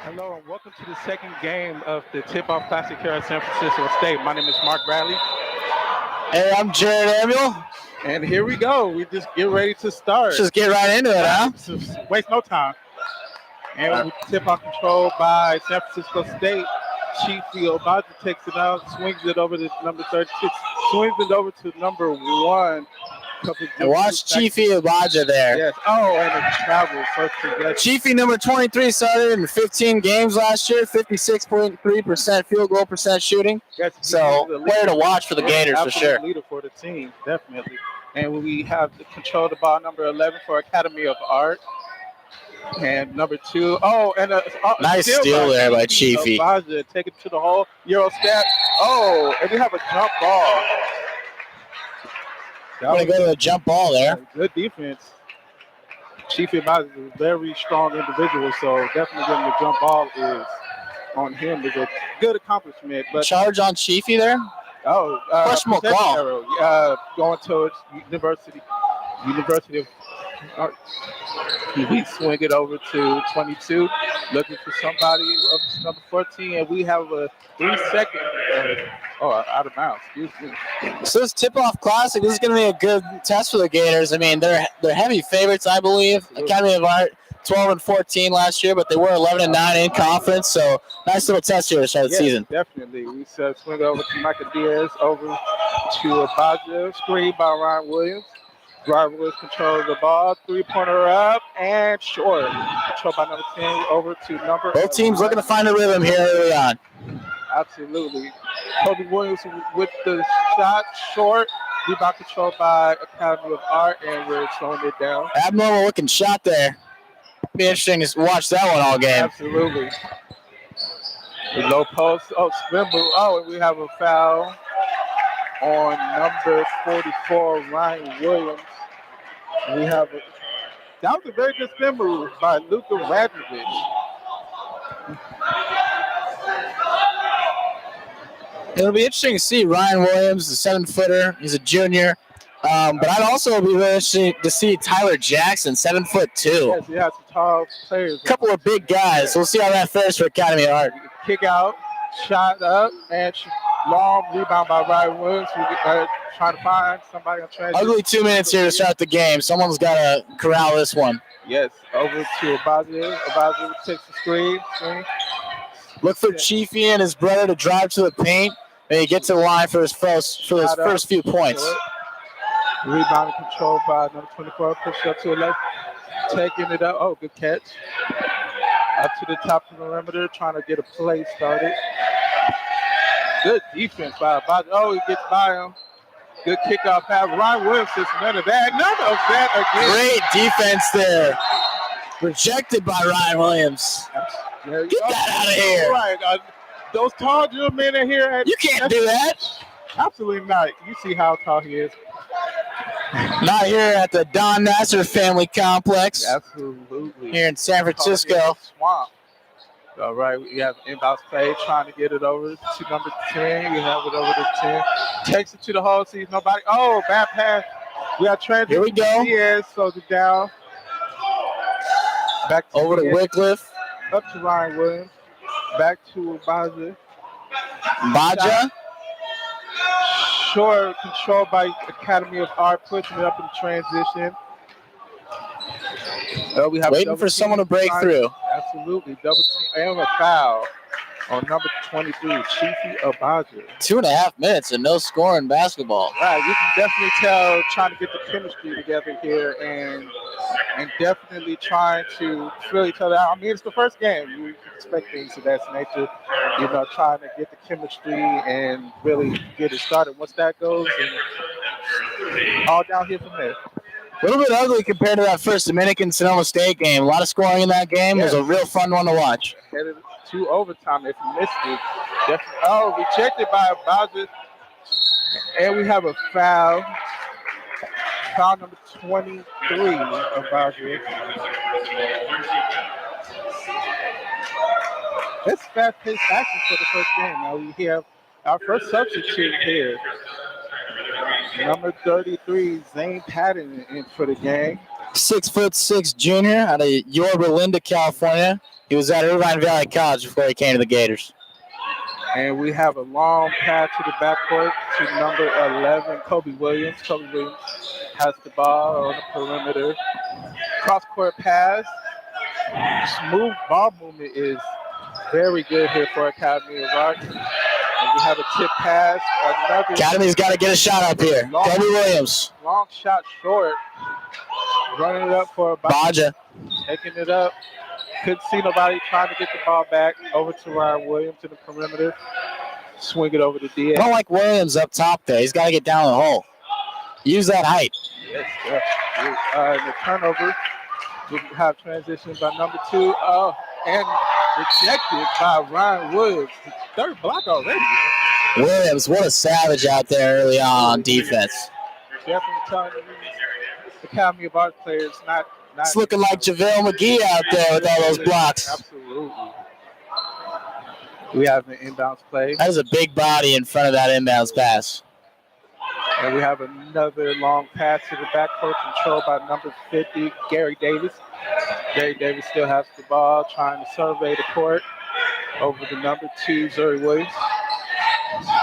Hello and welcome to the second game of the Tip-Off Classic here at San Francisco State. My name is Mark Bradley. Hey, I'm Jared Amiel. And here we go. We just get ready to start. Let's just get right into it, huh? Just waste no time. And we tip-off control by San Francisco State. Chief Obaja takes it out, swings it over to number 36, swings it over to number 1. And watch Chiefy Obaja there. Yes. Oh, and it travels. Chiefy number 23 started in 15 games last year, 56.3% field goal percent shooting. Yes, so player to watch for the Gators for sure. Leader for the team, definitely. And we have the control the ball number 11 for Academy of Art. And number 2. Oh, and a nice steal there by Chiefy. Obaja, take it to the hole. Euro step. Oh, and we have a jump ball. I'm going to go to the jump ball there. Good defense. Chief Obaja is a very strong individual, so definitely getting the jump ball is on him is a good accomplishment. But charge on Chiefy there? Oh, questionable call. Going towards University of Art. We swing it over to 22, looking for somebody up to number 14, and we have a 3-second. Out of bounds. Excuse me. So this tip-off classic, this is going to be a good test for the Gators. I mean, they're heavy favorites, I believe. Academy of Art 12-14 last year, but they were 11-9 in conference. So nice little test here to start the season. Definitely. We swing it over to Micah Diaz, over to Obaja, screen by Ryan Williams. Ryan Williams controls the ball, 3-pointer up and short. Controlled by number 10, over to number. Both teams looking to find a rhythm here early on. Absolutely. Kobe Williams with the shot short. Rebound controlled by Academy of Art, and we're slowing it down. Abnormal looking shot there. Be interesting to watch that one all game. Absolutely. The low post. Oh, spin move. Oh, and we have a foul on number 44, Ryan Williams. We have that was a very good spin move by Luka Radovich. It'll be interesting to see Ryan Williams, the 7-footer. He's a junior. But I'd also be really interested to see Tyler Jackson, 7'2". Yes, he has some tall players. A couple of big guys. We'll see how that fares for Academy of Art. Kick out, shot up, and long rebound by Ryan Williams. We're trying to find somebody on transition. Ugly 2 minutes here to start the game. Someone's got to corral this one. Yes, over to Obaja. Obaja takes the screen. Look for Chiefy and his brother to drive to the paint. And he gets to the line for his first few points. Rebound controlled by number 24. Push up to the left. Taking it up. Oh, good catch. Up to the top of the perimeter. Trying to get a play started. Good defense by Obaja. Oh, he gets by him. Good kickoff pass. Ryan Williams is none of that. None of that again. Great defense there. Rejected by Ryan Williams. Get that out of here. Right. Those tall gentlemen in here. You can't do that. Absolutely not. You see how tall he is. Not here at the Don Nasser Family Complex. Absolutely. Here in San Francisco. Swamp. All right, we have inbounds play, trying to get it over to number 10. We have it over to 10. Takes it to the hole, sees nobody. Oh, bad pass. We have transition. Here we go. Diaz slows it down. Back to over to Wycliffe. Up to Ryan Williams. Back to Obaja. Baja. Short, controlled by Academy of Art, pushing it up in transition. We have waiting for someone to break through. Absolutely. Double team and a foul on number 23, Chiefy Obaja. 2.5 minutes and no score in basketball. Right, you can definitely tell trying to get the chemistry together here and definitely trying to fill each other out. I mean, it's the first game. You expect things of that nature, trying to get the chemistry and really get it started. Once that goes, and all down here from there. A little bit ugly compared to that first Dominican-Sonoma State game. A lot of scoring in that game. Yes. It was a real fun one to watch. Headed to overtime if you missed it. Definitely. Rejected by Obaja. And we have a foul. Foul number 23 of Obaja. That's fast-paced action for the first game. Now we have our first substitute here. Number 33, Zane Patton in for the game. 6'6" junior out of Yorba Linda, California. He was at Irvine Valley College before he came to the Gators. And we have a long pass to the backcourt to number 11, Kobe Williams. Kobe Williams has the ball on the perimeter. Cross-court pass. Smooth ball movement is very good here for Academy of Arts. And we have a tip pass. Academy's got to get a shot up here. Kobe Williams. Long shot short. Running it up for Baja. Taking it up. Couldn't see nobody trying to get the ball back. Over to Ryan Williams in the perimeter. Swing it over to D. I don't like Williams up top there. He's got to get down the hole. Use that height. Yes, yes. And the turnover. We have transition by number 2. And rejected by Ryan Williams. Third block already. Williams, what a savage out there early on defense. Definitely telling the Academy of Arts players not it's looking like JaVale McGee out there with all those blocks. Absolutely. We have an inbounds play. That is a big body in front of that inbounds pass. And we have another long pass to the backcourt controlled by number 50, Gary Davis. Gary Davis still has the ball, trying to survey the court over the number 2, Zuri Williams.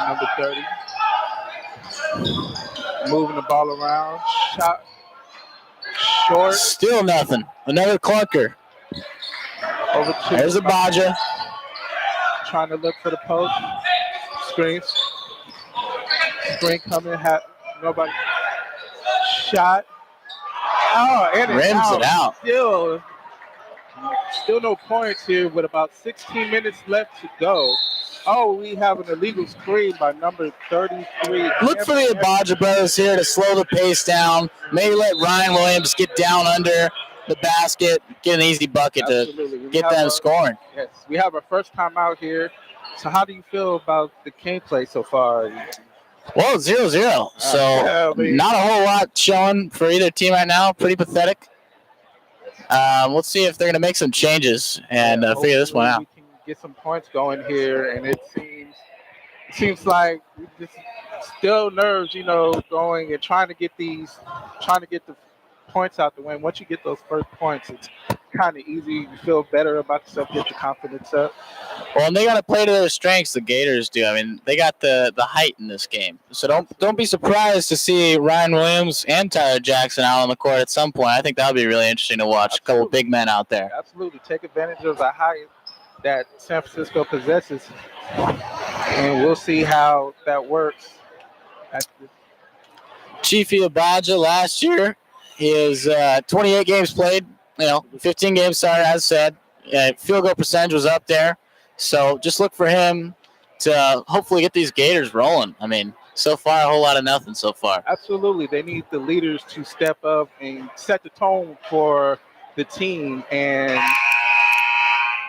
Number 30. Moving the ball around. Shot short. Still nothing. Another clunker. Over to There's a Baja. Trying to look for the post. Screens. Screen coming. Nobody. Shot. Oh, and rims it out. Still no points here with about 16 minutes left to go. Oh, we have an illegal screen by number 33. Look for the Baja brothers here to slow the pace down. Maybe let Ryan Williams get down under the basket, get an easy bucket to get them scoring. Yes, we have our first time out here. So how do you feel about the gameplay so far? Well, 0-0. So not a whole lot showing for either team right now. Pretty pathetic. Let's see if they're going to make some changes and figure this one out. We can get some points going here, and it seems like we just still nerves, going and trying to get the points out the win. Once you get those first points, it's kind of easy. You feel better about yourself, get your confidence up. Well, and they got to play to their strengths. The Gators do. I mean, they got the height in this game, so don't be surprised to see Ryan Williams and Tyler Jackson out on the court at some point. I think that'll be really interesting to watch. Absolutely. A couple of big men out there. Absolutely, take advantage of the height that San Francisco possesses, and we'll see how that works. Chiefy Abaja last year, his 28 games played. 15 games started, as said. Field goal percentage was up there. So just look for him to hopefully get these Gators rolling. I mean, so far, a whole lot of nothing so far. Absolutely. They need the leaders to step up and set the tone for the team. And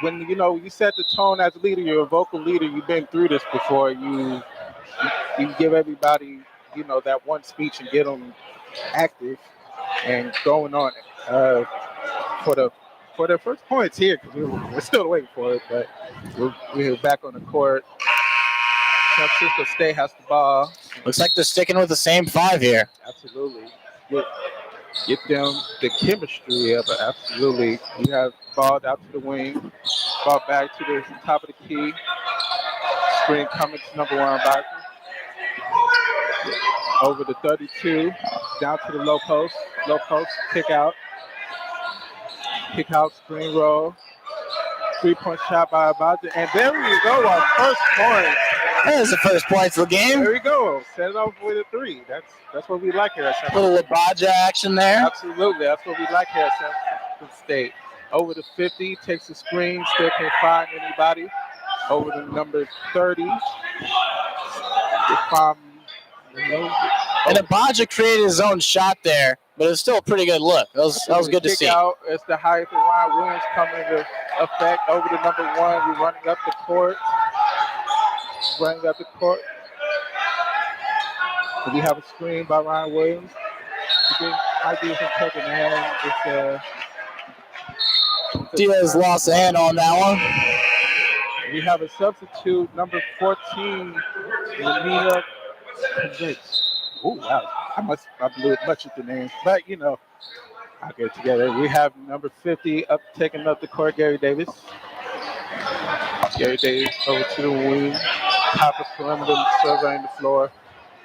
when, you set the tone as a leader, you're a vocal leader, you've been through this before, you give everybody, that one speech and get them active and going on it. For their first points here, because we're still waiting for it, but we're back on the court. San Francisco State has the ball. Looks like they're sticking with the same 5 here. Absolutely. Get them the chemistry of it. Absolutely. You have ball out to the wing, ball back to the top of the key. Screen coming to number 1 back. Over the 32, down to the low post, kick out. Kick out, screen roll, 3-point shot by Abaja, and there we go, our first point. There's the first points of the game. There we go, set it off with a 3. That's what we like here at San Francisco. Little Abaja action there. Absolutely, that's what we like here at San Francisco State. Over the 50, takes the screen, still can't find anybody. Over the number 30. And Abaja created his own shot there, but it was still a pretty good look. That was good to see. It's the height of Ryan Williams coming into effect over the number 1. We're running up the court. And we have a screen by Ryan Williams. Diaz lost a hand on that one. We have a substitute, number 14, Lamina. Oh, wow. I blew it much of the name, but I'll get it together. We have number 50 taking up the court, Gary Davis. Gary Davis over to the wing. Top of perimeter, surveying the floor.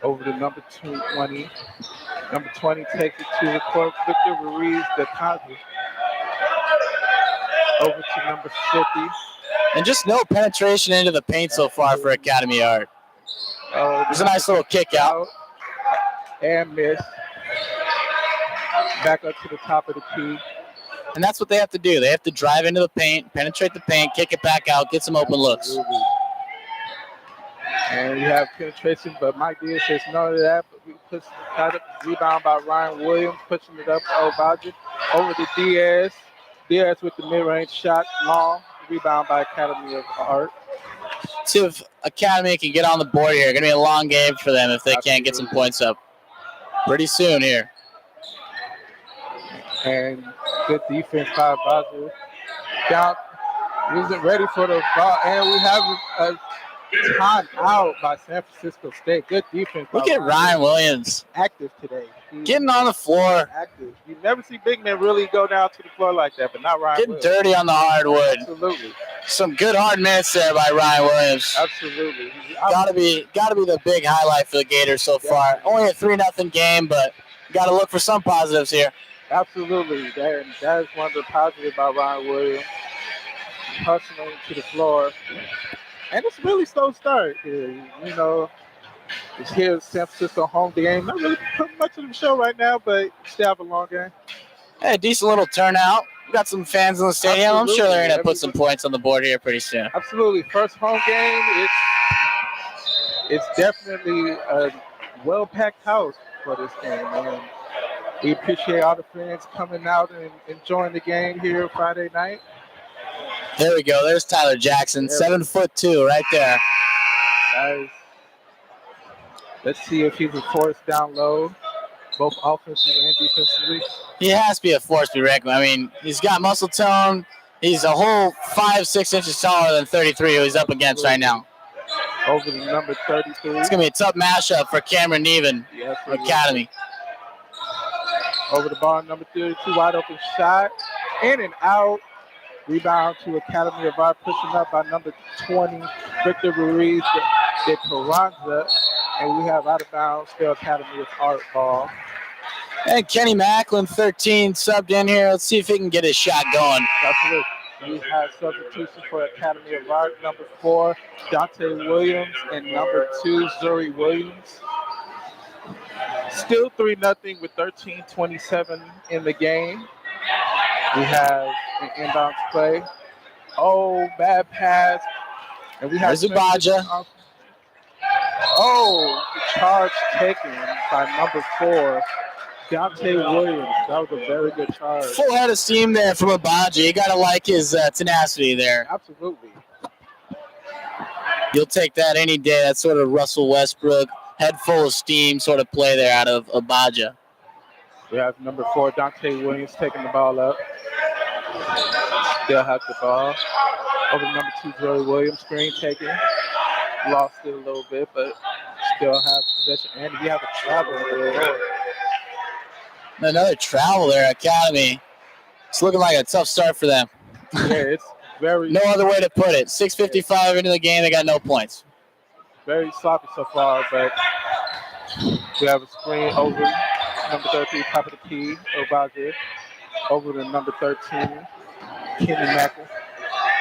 Over to number 20. Number 20 takes it to the court. Victor Ruiz, the Kazi. Over to number 50. And just no penetration into the paint so far for Academy Art. There's a nice little kick out. And miss. Back up to the top of the key. And that's what they have to do. They have to drive into the paint, penetrate the paint, kick it back out, get some open looks. And you have penetration, but Mike Diaz says none of that. But we push the rebound by Ryan Williams, pushing it up to Obaja. Over to Diaz. Diaz with the mid-range shot, long. Rebound by Academy of Art. See if Academy can get on the board here. Going to be a long game for them if they can't get some points up pretty soon here. And good defense by Obaja. Down, wasn't ready for the ball, and we have a time out by San Francisco State. Good defense. Look at Ryan Williams. Active today. Getting on the floor. Active. You never see big men really go down to the floor like that, but not Ryan Getting Williams. dirty on the hardwood. Absolutely. Some good hard minutes there by Ryan Williams. Absolutely. Gotta be the big highlight for the Gators so far. Only a 3-0 game, but gotta look for some positives here. Absolutely. That is one of the positives about Ryan Williams. Hustling to the floor. And it's really slow start here. You know, it's here San Francisco home game. Not really putting much of the show right now, but still have a long game. Hey, decent little turnout. We got some fans in the stadium. Absolutely. I'm sure they're going to put some points on the board here pretty soon. Absolutely. First home game. It's definitely a well-packed house for this game, man. We appreciate all the fans coming out and enjoying the game here Friday night. There we go. There's Tyler Jackson, 7'2", right there. Nice. Let's see if he's a force down low, both offensively and defensively. He has to be a force to be reckoned. I mean, he's got muscle tone. He's a whole 5-6 inches taller than 33 who he's up against right now. Over to number 33. It's going to be a tough matchup for Cameron Neven, Academy. Over the bar, number 32, wide open shot. In and out. Rebound to Academy of Art, pushing up by number 20, Victor Ruiz de Carranza. And we have out of bounds, still Academy of Art ball. And Kenny Macklin, 13, subbed in here. Let's see if he can get his shot going. Absolutely. We have substitution for Academy of Art, number 4, Dante Williams, and number 2, Zuri Williams. Still 3-0 with 13:27 in the game. We have an inbound play. Oh, bad pass. And we have Zubaja. Oh, the charge taken by number 4, Dante Williams. That was a very good charge. Full head of steam there from Abaji. You got to like his tenacity there. Absolutely. You'll take that any day. That sort of Russell Westbrook, head full of steam sort of play there out of Abaja. We have number 4, Dante Williams, taking the ball up. Still has the ball. Over to number 2, Joey Williams, screen taken. Lost it a little bit, but still have possession. And we have a travel there. Another travel there, Academy. It's looking like a tough start for them. Yeah, it's very... No other way to put it. 6:55 into the game, they got no points. Very sloppy so far, but we have a screen over number 13, top of the key, Obaja. Over to number 13, Kenny Macklin.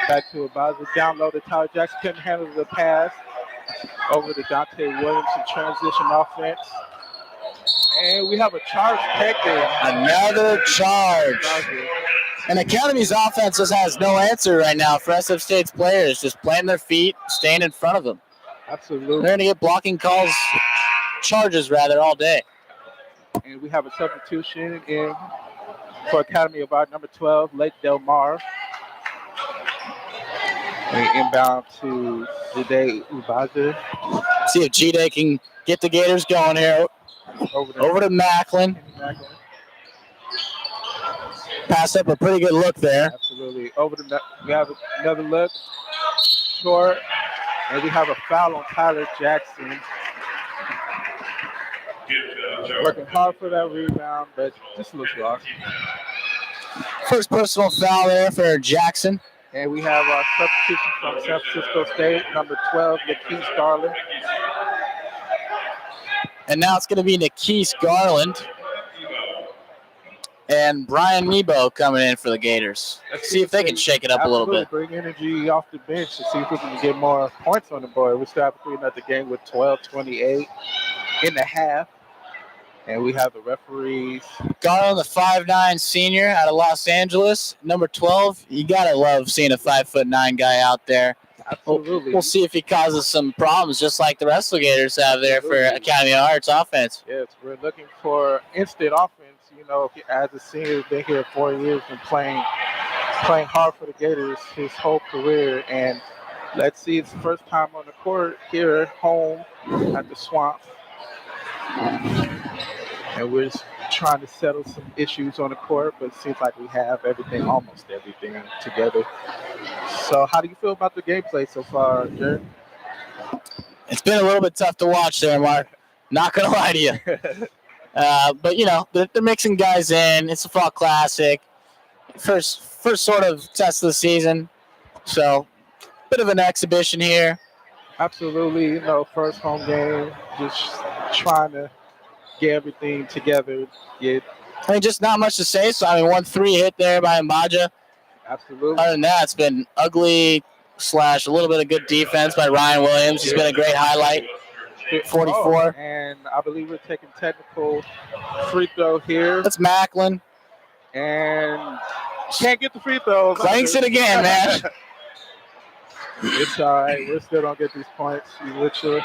Back to Obaja. Down low to Tyler Jackson. Couldn't handle the pass. Over to Dante Williams in transition offense. And we have a charge taken. Another charge. And Academy's offense just has no answer right now for SF State's players. Just planting their feet, staying in front of them. Absolutely. They're going to get blocking calls, charges rather, all day. And we have a substitution in for Academy of Art, number 12, Lake Del Mar. And inbound to Jide Ubaja. See if Jide can get the Gators going here. Over to Macklin. Passed up a pretty good look there. Absolutely. We have another look. Short. And we have a foul on Tyler Jackson. Working hard for that rebound, but just looks lost. First personal foul there for Jackson. And we have our substitution from San Francisco State, number 12, Lakeith Garland. And now it's going to be Lakeith Garland and Brian Nebo coming in for the Gators. Let's see if they can shake it up a little bit. Bring energy off the bench to see if we can get more points on the board. We still have a 3-0 game with 12:28 in the half. And we have the referees. Garland, the 5'9" senior out of Los Angeles, number 12. You got to love seeing a 5'9" guy out there. Absolutely. We'll see if he causes some problems, just like the rest of the Gators have there for Academy of Arts offense. Yes, we're looking for instant offense. You know, as a senior, he's been here 4 years and playing hard for the Gators his whole career. And let's see, it's the first time on the court here at home at the Swamp. And we're just trying to settle some issues on the court, but it seems like we have almost everything together. So how do you feel about the gameplay so far, Jared? It's been a little bit tough to watch there, Mark. Not going to lie to you. But, you know, they're mixing guys in. It's a fall classic. First sort of test of the season. So, bit of an exhibition here. Absolutely. You know, first home game. Just trying to get everything together. Just not much to say. So, 1-3 hit there by Mbaja. Absolutely. Other than that, it's been ugly / a little bit of good defense by Ryan Williams. He's been a great highlight. 44. And I believe we're taking technical free throw here. That's Macklin. And can't get the free throws. Clanks it again, man. It's all right. We still don't get these points. Literally.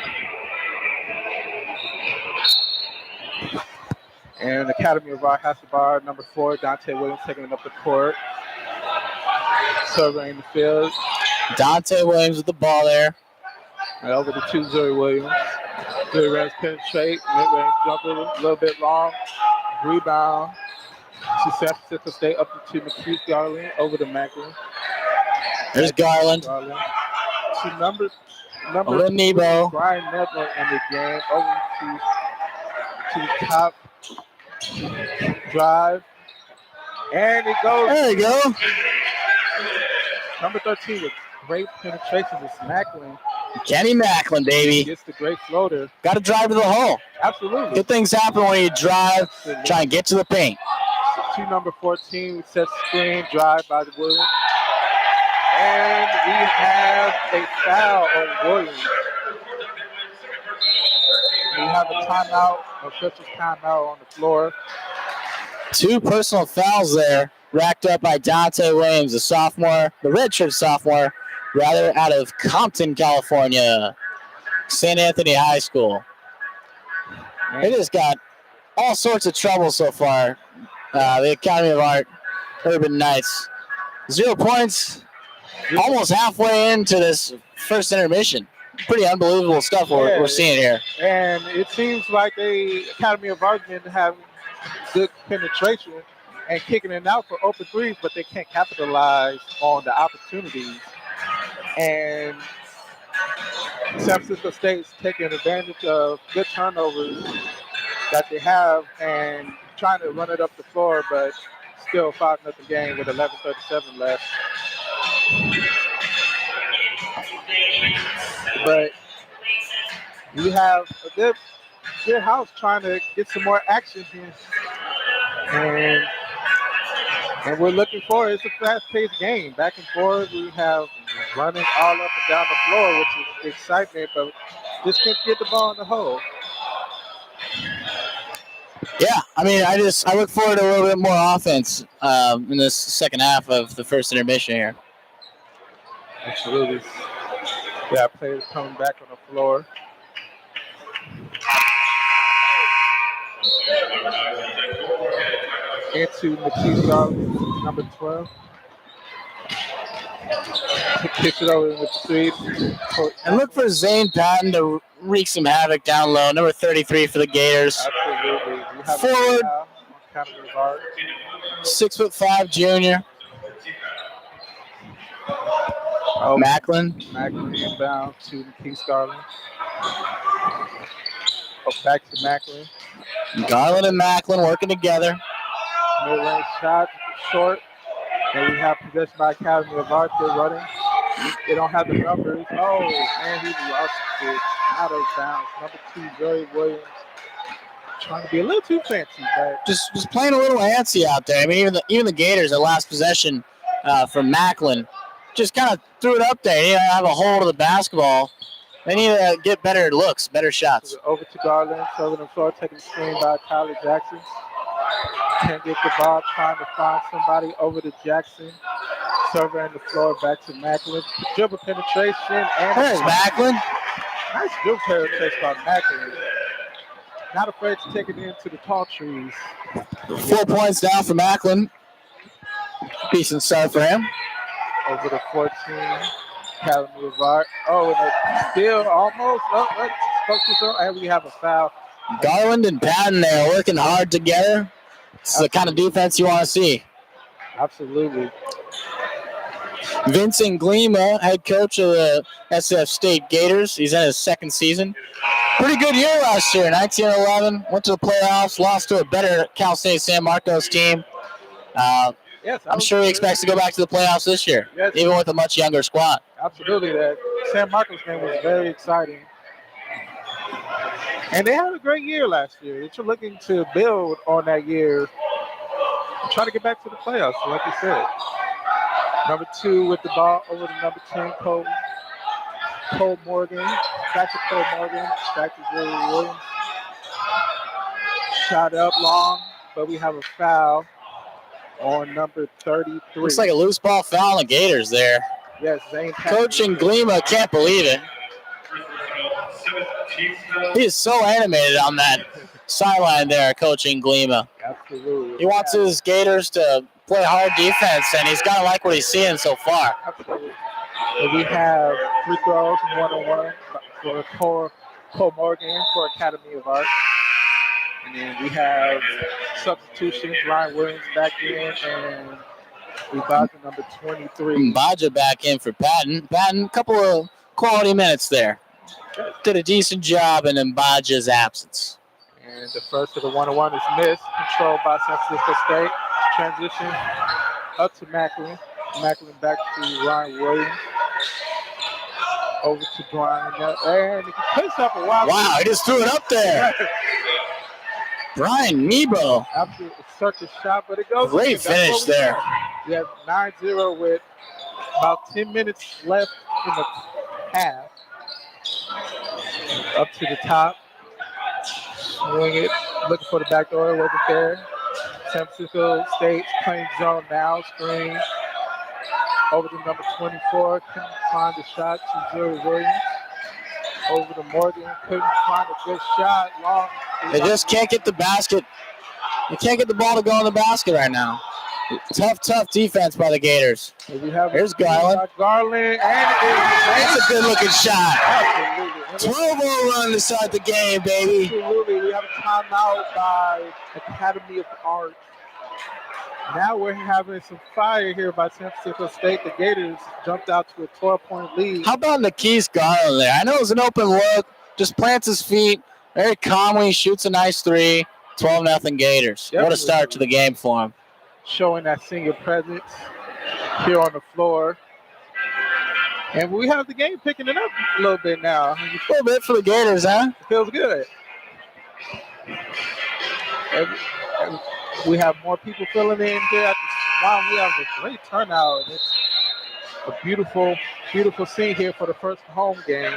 And Academy of Art has the bar, number 4, Dante Williams taking it up the court. Surveying the field. Dante Williams with the ball there. And over to Zoe Williams. Good range penetrate. Mid-range jumper, a little bit long. Rebound to San Francisco State, up to Lakeith Garland, over to Macklin. There's Garland. To number Nebo. Brian Nebo in the game. Over to the top. Drive. And it goes. There you go. Number 13 with great penetration is Macklin. Kenny Macklin, baby. Gets the great floater. Got to drive to the hole. Absolutely. Good things happen when you drive, try and get to the paint. To number 14, sets screen, drive by the Williams. And we have a foul on Williams. We have a timeout, official timeout on the floor. 2 personal fouls there, racked up by Dante Williams, the redshirt sophomore, out of Compton, California, St. Anthony High School. It has got all sorts of trouble so far. The Academy of Art, Urban Knights. 0 points, almost halfway into this first intermission. Pretty unbelievable stuff we're seeing here. And it seems like the Academy of Art been having good penetration and kicking it out for open threes, but they can't capitalize on the opportunities. And San Francisco State's taking advantage of good turnovers that they have and trying to run it up the floor, but still 5-0 game with 11:37 left. But we have a good house trying to get some more action here. And we're looking forward. It's a fast-paced game. Back and forth. We have running all up and down the floor, which is excitement, but just can't get the ball in the hole. Yeah, I look forward to a little bit more offense in this second half of the first intermission here. Absolutely. Yeah, players coming back on the floor. Into Lakeith Garland, number 12. Kicks it over with 3. And look for Zane Patton to wreak some havoc down low. Number 33 for the Gators. Absolutely. Forward. 6'5" junior. Macklin inbound to Lakeith Garland. Back to Macklin. Garland and Macklin working together. Mid-range shot, short. And we have possession by Academy of Arts. They're running. They don't have the numbers. Oh, and he lost it out of bounds. Number 2, Jerry Williams, trying to be a little too fancy, but Just playing a little antsy out there. I mean, even the Gators at last possession from Macklin just kind of threw it up there. They need to have a hold of the basketball. They need to get better looks, better shots. over to Garland, serving the floor, taking the screen by Tyler Jackson. Can't get the ball, trying to find somebody over to Jackson. Surveying the floor back to Macklin. Dribble penetration. And There's Macklin. Nice dribble penetration by Macklin. Not afraid to take it into the tall trees. 4 points down for Macklin. Decent start for him. Over to 14. Academy of Art. Oh, and it's still almost up. And we have a foul. Garland and Patton there working hard together. This is the kind of defense you want to see. Absolutely. Vincent Glima, head coach of the SF State Gators. He's in his second season. Pretty good year last year, 19-11. Went to the playoffs, lost to a better Cal State San Marcos team. Yes, I'm sure he expects to go back to the playoffs this year, yes, even with a much younger squad. Absolutely. That San Marcos game was very exciting. And they had a great year last year. They're looking to build on that year and try to get back to the playoffs, like you said. Number 2 with the ball over to number 10, Cole Morgan. Back to Cole Morgan. Back to Jerry Williams. Shot up long, but we have a foul on number 33. Looks like a loose ball foul on the Gators there. Yes, Zane. Coaching Glima can't believe it. He is so animated on that sideline there, coaching Glima. Absolutely. He wants his Gators to play hard defense, and he's got to like what he's seeing so far. Absolutely. And we have free throws, 1-on-1 for Cole Morgan for Academy of Art. And then we have substitutions, Ryan Williams back in, and Mbaja number 23. Mbaja back in for Patton. Patton, a couple of quality minutes there. Did a decent job in Mbaja's absence. And the first of the 1-on-1 is missed, controlled by San Francisco State. Transition up to Macklin. Macklin back to Ryan Williams. Over to Brian. And he puts up a wild. Wow, he just threw it up there. Brian Nebo. Absolutely circus shot, but it goes. Great finish there. We have 9-0 with about 10 minutes left in the half. Up to the top. Swing it. Looking for the back door. Wasn't there. San Francisco State playing zone now. Screen. Over to number 24. Couldn't find the shot to Jerry Williams. Over to Morgan. Couldn't find a good shot. Long. They just can't get the basket. They can't get the ball to go in the basket right now. Tough defense by the Gators. Here's Garland. Garland, and That's a good-looking shot. Absolutely. 12-0 run to start the game, baby. Absolutely. We have a timeout by Academy of Art. Now we're having some fire here by San Francisco State. The Gators jumped out to a 12-point lead. How about Nikis Garland there? I know it was an open look. Just plants his feet. Very calmly shoots a nice three. 12-0 Gators. Yep. What a start to the game for him. Showing that senior presence here on the floor. And we have the game picking it up a little bit now. A little bit for the Gators, huh? It feels good. And we have more people filling in here. Wow, we have a great turnout. And it's a beautiful, beautiful scene here for the first home game.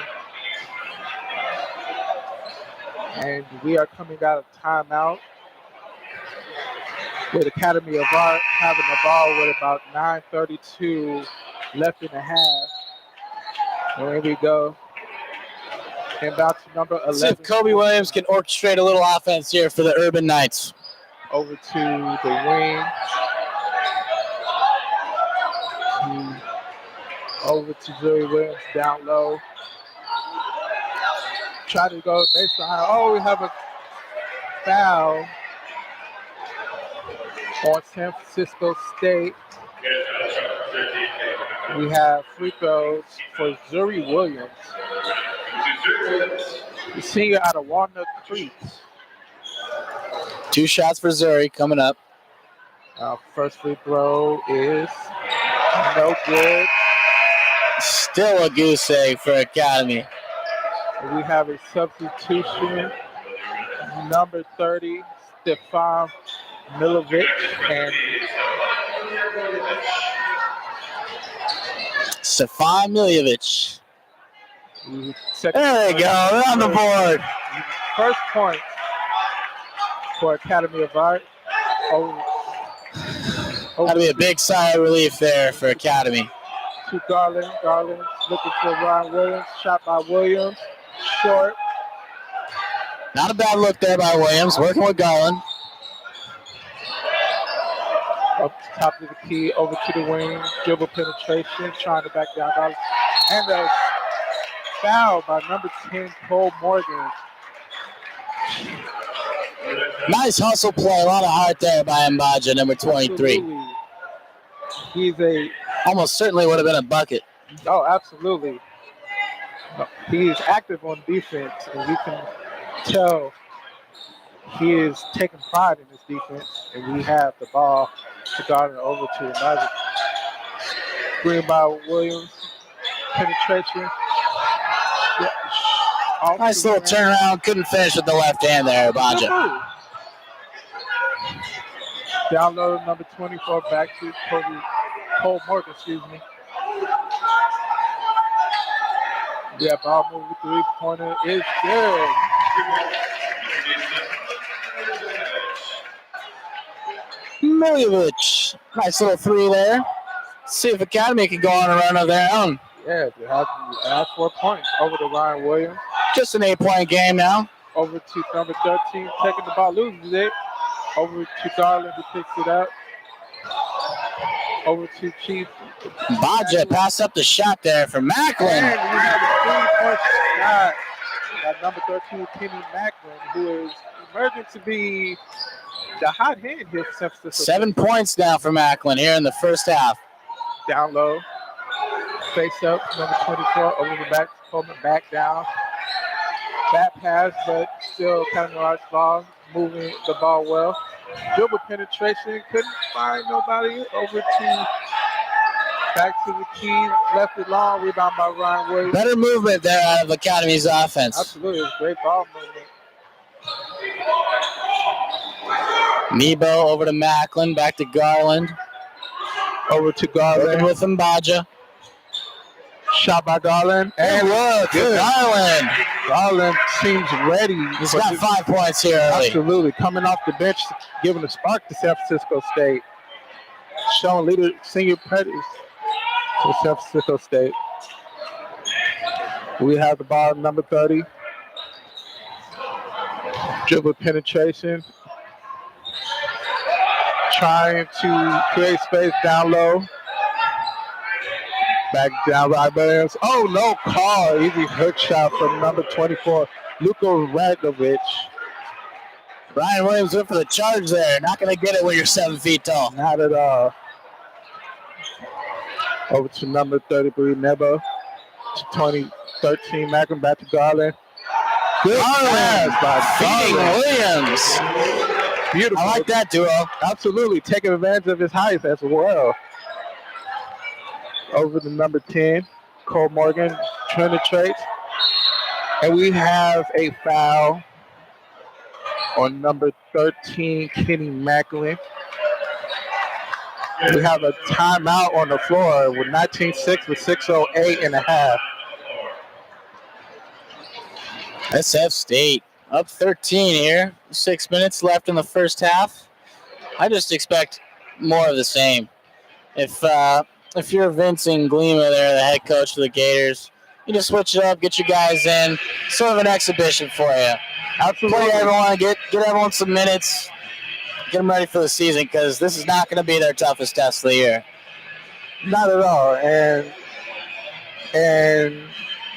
And we are coming out of timeout with Academy of Art having the ball with about 9:32 left in the half. And here we go. And back to number 11. See if Kobe Williams can orchestrate a little offense here for the Urban Knights. Over to the wing. Over to Jerry Williams down low. Try to go baseline. Oh, we have a foul on San Francisco State. We have free throws for Zuri Williams, the senior out of Walnut Creek. 2 shots for Zuri coming up. First free throw is no good. Still a goose egg for Academy. We have a substitution. Number 30, Stefan Milovic, and Stefan Miljevic. second There they go. They're on the board. first point for Academy of Art. That'll be a big sigh of relief there for Academy. To Garland. Garland looking for Ryan Williams. Shot by Williams. Short. Not a bad look there by Williams. Working with Garland. Up top of the key, over to the wing. Dribble penetration. Trying to back down. Garland. And a foul by number 10, Cole Morgan. Nice hustle play. A lot of heart there by Mbaja, number 23. Absolutely. He's a... Almost certainly would have been a bucket. Oh, absolutely. He is active on defense, and we can tell he is taking pride in his defense, and we have the ball to guard it over to the Magic. Green by Williams. Penetration. Yeah. Nice little turnaround. Couldn't finish with the left hand there, Mbaja. Down low, number 24, back to Cole Morgan, excuse me. Yeah, ball move, three-pointer is good. Miljevic. Nice little three there. See if Academy can go on a run of their own. Yeah, they have 4 points over to Ryan Williams. Just an 8-point game now. Over to number 13, taking the ball, loses it. Over to Garland, who picks it up. Over to Chief. Mbaja passed up the shot there for Macklin. And we have a 3-point shot by number 13, Kenny Macklin, who is emerging to be the hot hand here for San Francisco. 7 points now for Macklin here in the first half. Down low. Face up, number 24, over the back, Coleman back down. Bad pass, but still kind of large ball, moving the ball well. Dribble penetration, couldn't find nobody. Over to back to the key, left it long, rebound by Ryan Williams. Better movement there out of Academy's offense. Absolutely, it was great ball movement. Nebo over to Macklin, back to Garland. Over to Garland. With Mbaja. Shot by Garland. And look, Garland. Garland seems ready. He's got 5 points here early. Absolutely. Coming off the bench, giving a spark to San Francisco State. Showing leader, senior presence to San Francisco State. We have the ball, number 30. Dribble penetration. Trying to create space down low. Back down by Williams. Oh, no call. Easy hook shot from number 24, Luka Radovich. Ryan Williams went for the charge there. Not going to get it when you're 7 feet tall. Not at all. Over to number 33, Nebo. To 2013, Macklin back to Garland. Good pass by Williams. Beautiful. I like that duo. Absolutely. Taking advantage of his height as well. Over to number 10, Cole Morgan penetrates. And we have a foul on number 13, Kenny Macklin. We have a timeout on the floor with 19-6 with 6:08 and a half. SF State up 13 here. 6 minutes left in the first half. I just expect more of the same. If you're Vince Glima there, the head coach of the Gators, you just switch it up, get your guys in. Sort of an exhibition for you. Absolutely. Play everyone, get everyone some minutes, get them ready for the season because this is not going to be their toughest test of the year. Not at all. And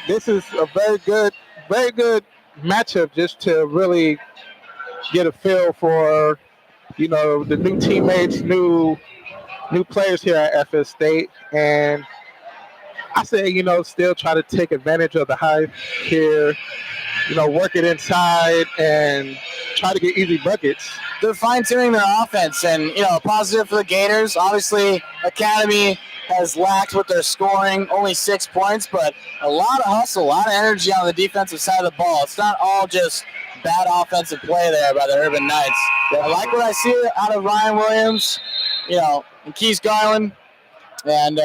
this is a very good matchup just to really get a feel for, the new teammates, new players here at FS State. And I say, still try to take advantage of the hype here, work it inside and try try to get easy buckets. They're fine-tuning their offense, and positive for the Gators. Obviously, Academy has lacked with their scoring, only 6 points, but a lot of hustle, a lot of energy on the defensive side of the ball. It's not all just bad offensive play there by the Urban Knights. I like what I see out of Ryan Williams, and Keith Garland, and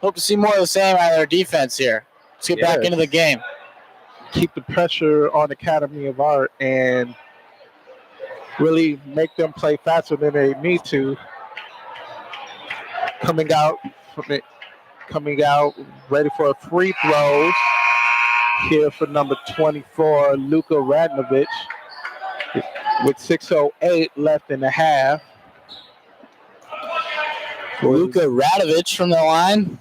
hope to see more of the same out of their defense here. Let's get back into the game. Keep the pressure on Academy of Art and really make them play faster than they need to. Coming out, ready for a free throws here for number 24, Luka Radnovich, with 6:08 left in the half. Luka Radnovich from the line.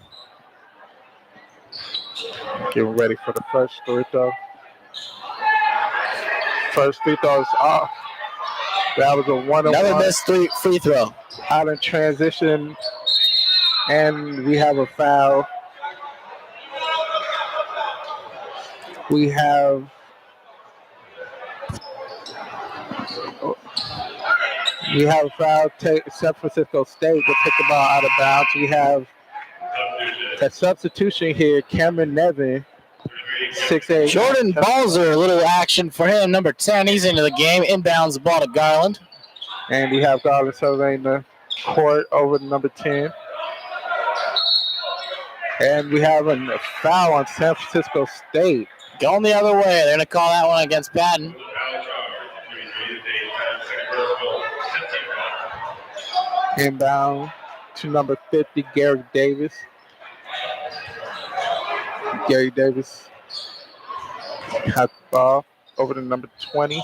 Getting ready for the first free throw. First free throw is off. That was a one-on-one. Another missed free throw. Out in transition, and we have a foul. We have a foul. San Francisco State will take the ball out of bounds. We have a substitution here. Cameron Nevin, 6'8". Jordan Balzer, a little action for him. Number 10, he's into the game. Inbounds the ball to Garland. And we have Garland surveying the court over to number 10. And we have a foul on San Francisco State. Going the other way. They're going to call that one against Patton. Inbound to number 50, Gary Davis. Gary Davis has the ball over to number 20.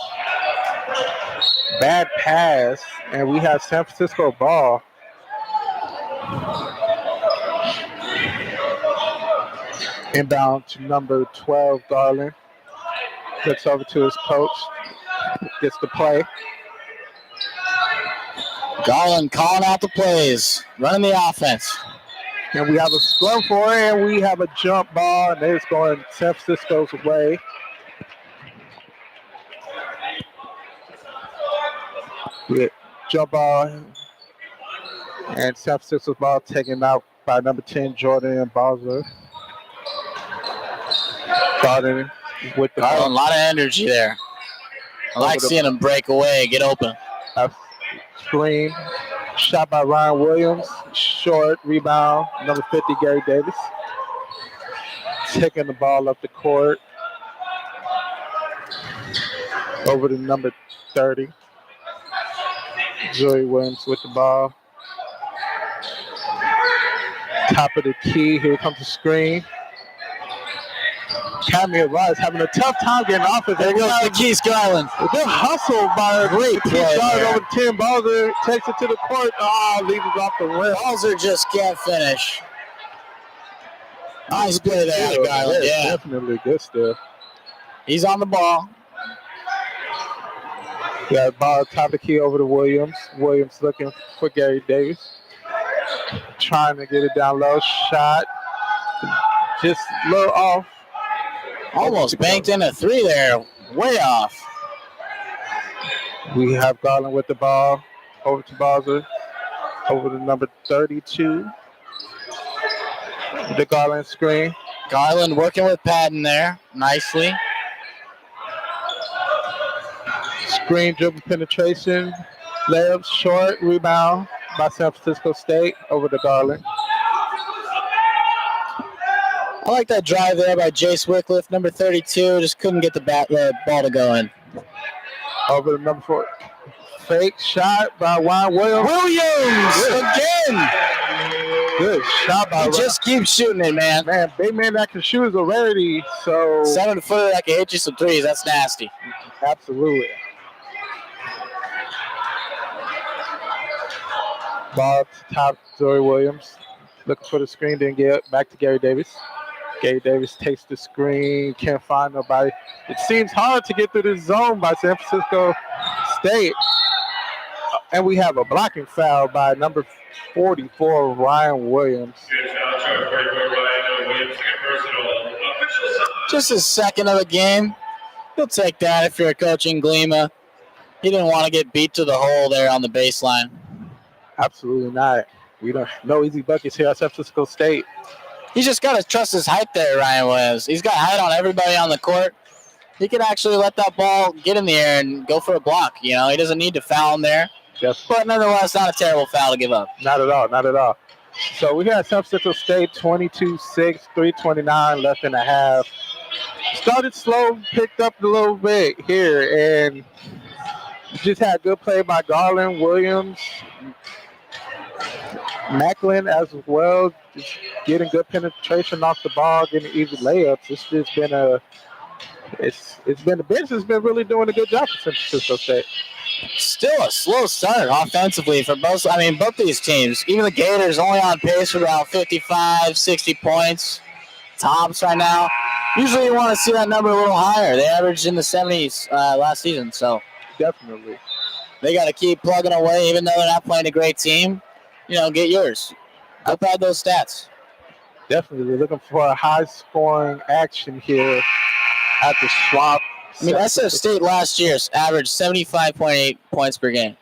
Bad pass, and we have San Francisco ball. Inbound to number 12, Garland. Looks over to his coach. Gets the play. Garland calling out the plays, running the offense. And we have a scrum for it, and we have a jump ball, and it's going San Francisco's way. We jump ball, and San Francisco's ball taken out by number 10, Jordan Balzer. Garland with the ball. A lot of energy there. I like seeing him break away, get open. Screen, shot by Ryan Williams, short, rebound, number 50, Gary Davis. Taking the ball up the court. Over to number 30, Joey Williams with the ball. Top of the key, here comes the screen. Academy of Art is having a tough time getting offense. There goes the Keith Garland. A good hustle by Great play Keith Garland there. over 10. Balzer takes it to the court. Leaves it off the rim. Balzer just can't finish. Nice play there out of Garland. Yeah, definitely good still. he's on the ball. Got ball top of the key over to Williams. Williams looking for Gary Davis. Trying to get it down low. Shot. Just a little off. Almost banked in a three there. Way off. We have Garland with the ball. Over to Balzer. Over to number 32. The Garland screen. Garland working with Patton there. Nicely. Screen dribble penetration. Layup short. Rebound by San Francisco State. Over to Garland. I like that drive there by Jace Wycliffe, number 32. Just couldn't get the ball to go in. Over to number 4. Fake shot by Ryan Williams. Again. Good shot by He Ryan. just keeps shooting it, man. Man, big man that can shoot is a rarity. So 7-footer that can hit you some threes. That's nasty. absolutely. Ball to top, Zoe Williams. Looking for the screen, didn't get it. Back to Gary Davis. Gary Davis takes the screen, can't find nobody. It seems hard to get through this zone by San Francisco State. And we have a blocking foul by number 44, Ryan Williams. Just his second of the game. He'll take that if you're coaching Glima. He didn't want to get beat to the hole there on the baseline. Absolutely not. We don't no easy buckets here at San Francisco State. He's just got to trust his height there, Ryan Williams. He's got height on everybody on the court. He can actually let that ball get in the air and go for a block. You know, he doesn't need to foul him there. Yes. But nonetheless, not a terrible foul to give up. Not at all. Not at all. So we got San Francisco State 22-6, 3:29 left in the half. Started slow, picked up a little bit here, and just had good play by Garland, Williams, Macklin as well. Just getting good penetration off the ball, getting easy layups. It's just been the bench has been really doing a good job for San Francisco State. Still a slow start offensively for both these teams. Even the Gators only on pace for about 55, 60 points tops right now. Usually you want to see that number a little higher. They averaged in the 70s last season, so Definitely. they got to keep plugging away. Even though they're not playing a great team, you know, get yours. Go pad those stats. Definitely. We're looking for a high-scoring action here at the Schwab. I mean, SF State last year averaged 75.8 points per game.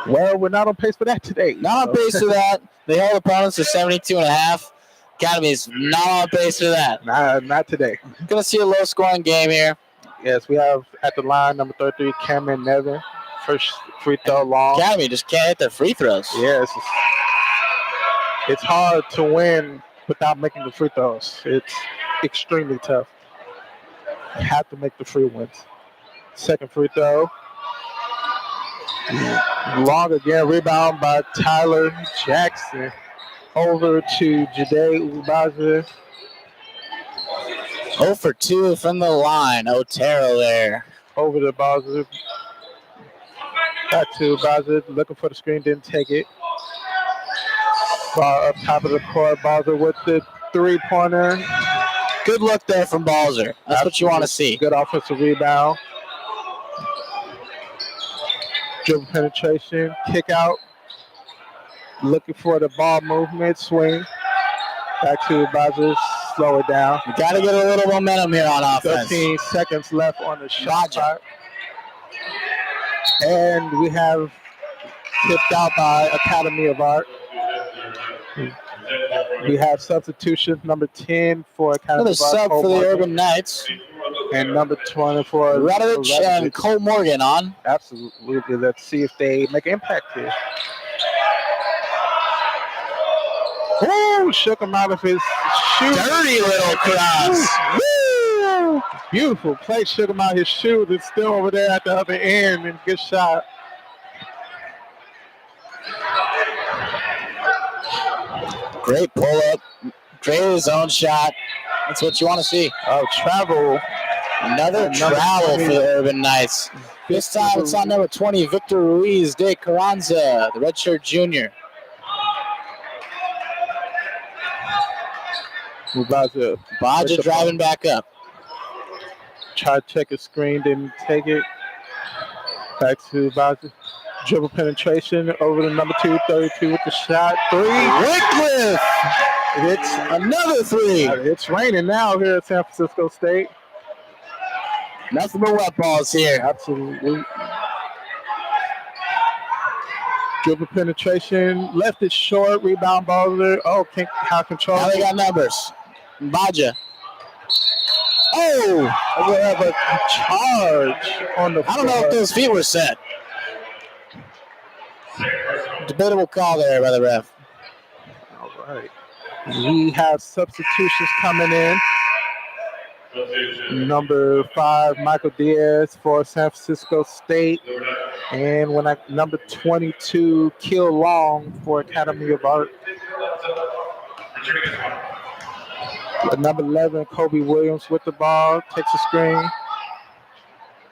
Well, we're not on pace for that today. Not on pace for that. They held opponents to 72.5. Academy's not on pace for that. Not today. Going to see a low-scoring game here. Yes, we have at the line number 33, Cameron Nevin. First free throw long. Academy just can't hit their free throws. Yes, it's hard to win without making the free throws. It's extremely tough. You have to make the free ones. Second free throw. Long again, rebound by Tyler Jackson. Over to Jade Ubaza. 0 for 2 from the line. Otero there. Over to Ubaza. Back to Ubaza. Looking for the screen, didn't take it. Ball up top of the court. Ubaza with the three-pointer. Good look there from Balzer. That's what you want to see. Good offensive rebound. Dribble penetration. Kick out. Looking for the ball movement. Swing. Back to Ubaza. Slow it down. You got to get a little momentum here on offense. 13 seconds left on the shot clock. And we have tipped out by Academy of Art. We have substitutions, number 10 for Academy Another of Art. sub Cole for the Morgan, Urban Knights. and number 20 for Radovich and Cole Morgan on. Absolutely. Let's see if they make an impact here. Ooh, shook him out of his shoe. Dirty little cross. Woo! Beautiful play, shook him out his shoes. It's still over there at the other end, and good shot. Great pull up. Great zone shot. That's what you want to see. Oh, travel. Another travel for the Urban Knights. This time it's on number 20, Victor Ruiz de Carranza, the redshirt junior. Baja driving back up. Tried to check his screen, didn't take it. Back to Baja. Dribble penetration over to number 2, 32 with the shot. 3. Wycliffe! It's Another 3. It's raining now here at San Francisco State. Nothing but wet balls here. Absolutely. Dribble penetration. Left it short. Rebound ball there. Oh, can't have control. Now they got numbers. Baja. Oh! We have a charge on the floor. I don't know if those feet were set. Debatable call there by the ref. All right. We have substitutions coming in. Number 5, Michael Diaz for San Francisco State. And number 22, Kill Long for Academy of Art. Number 11, Kobe Williams with the ball. Takes a screen.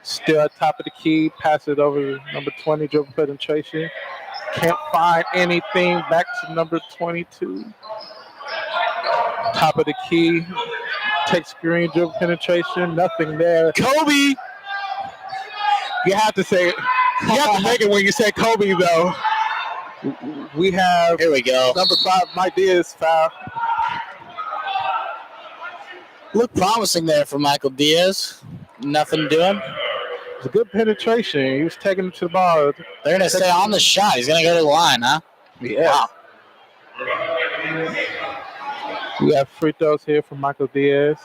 Still at top of the key. Pass it over to number 20, dribble penetration. Can't find anything. Back to number 22. Top of the key. Takes screen, dribble penetration. Nothing there. Kobe! You have to say it. You have to make it when you say Kobe, though. We have Here we go. number 5, Mike Diaz foul. Looked promising there for Michael Diaz. Nothing doing. It's a good penetration. He was taking it to the ball. They're going to stay on the shot. He's going to go to the line, huh? Yeah. Wow. We have free throws here from Michael Diaz.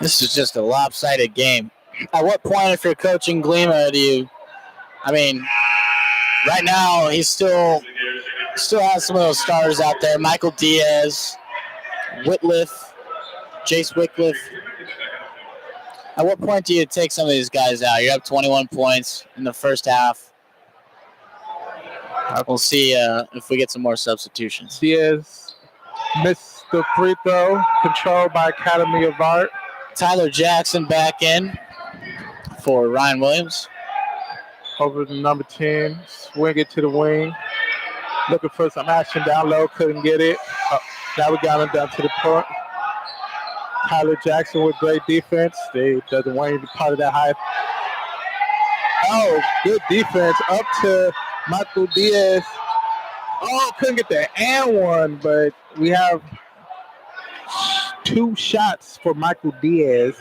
This is just a lopsided game. At what point, if you're coaching Glima, do you? I mean, right now he still has some of those stars out there. Michael Diaz, Whitliff, Jace Whitliff. At what point do you take some of these guys out? You're up 21 points in the first half. We'll see if we get some more substitutions. Diaz missed the free throw, controlled by Academy of Art. Tyler Jackson back in for Ryan Williams. Over to number 10, swing it to the wing. Looking for some action down low, couldn't get it. Now we got him down to the point. Tyler Jackson with great defense. They doesn't want to be part of that high. Oh, good defense up to Michael Diaz. Oh, couldn't get the and one, but we have 2 shots for Michael Diaz.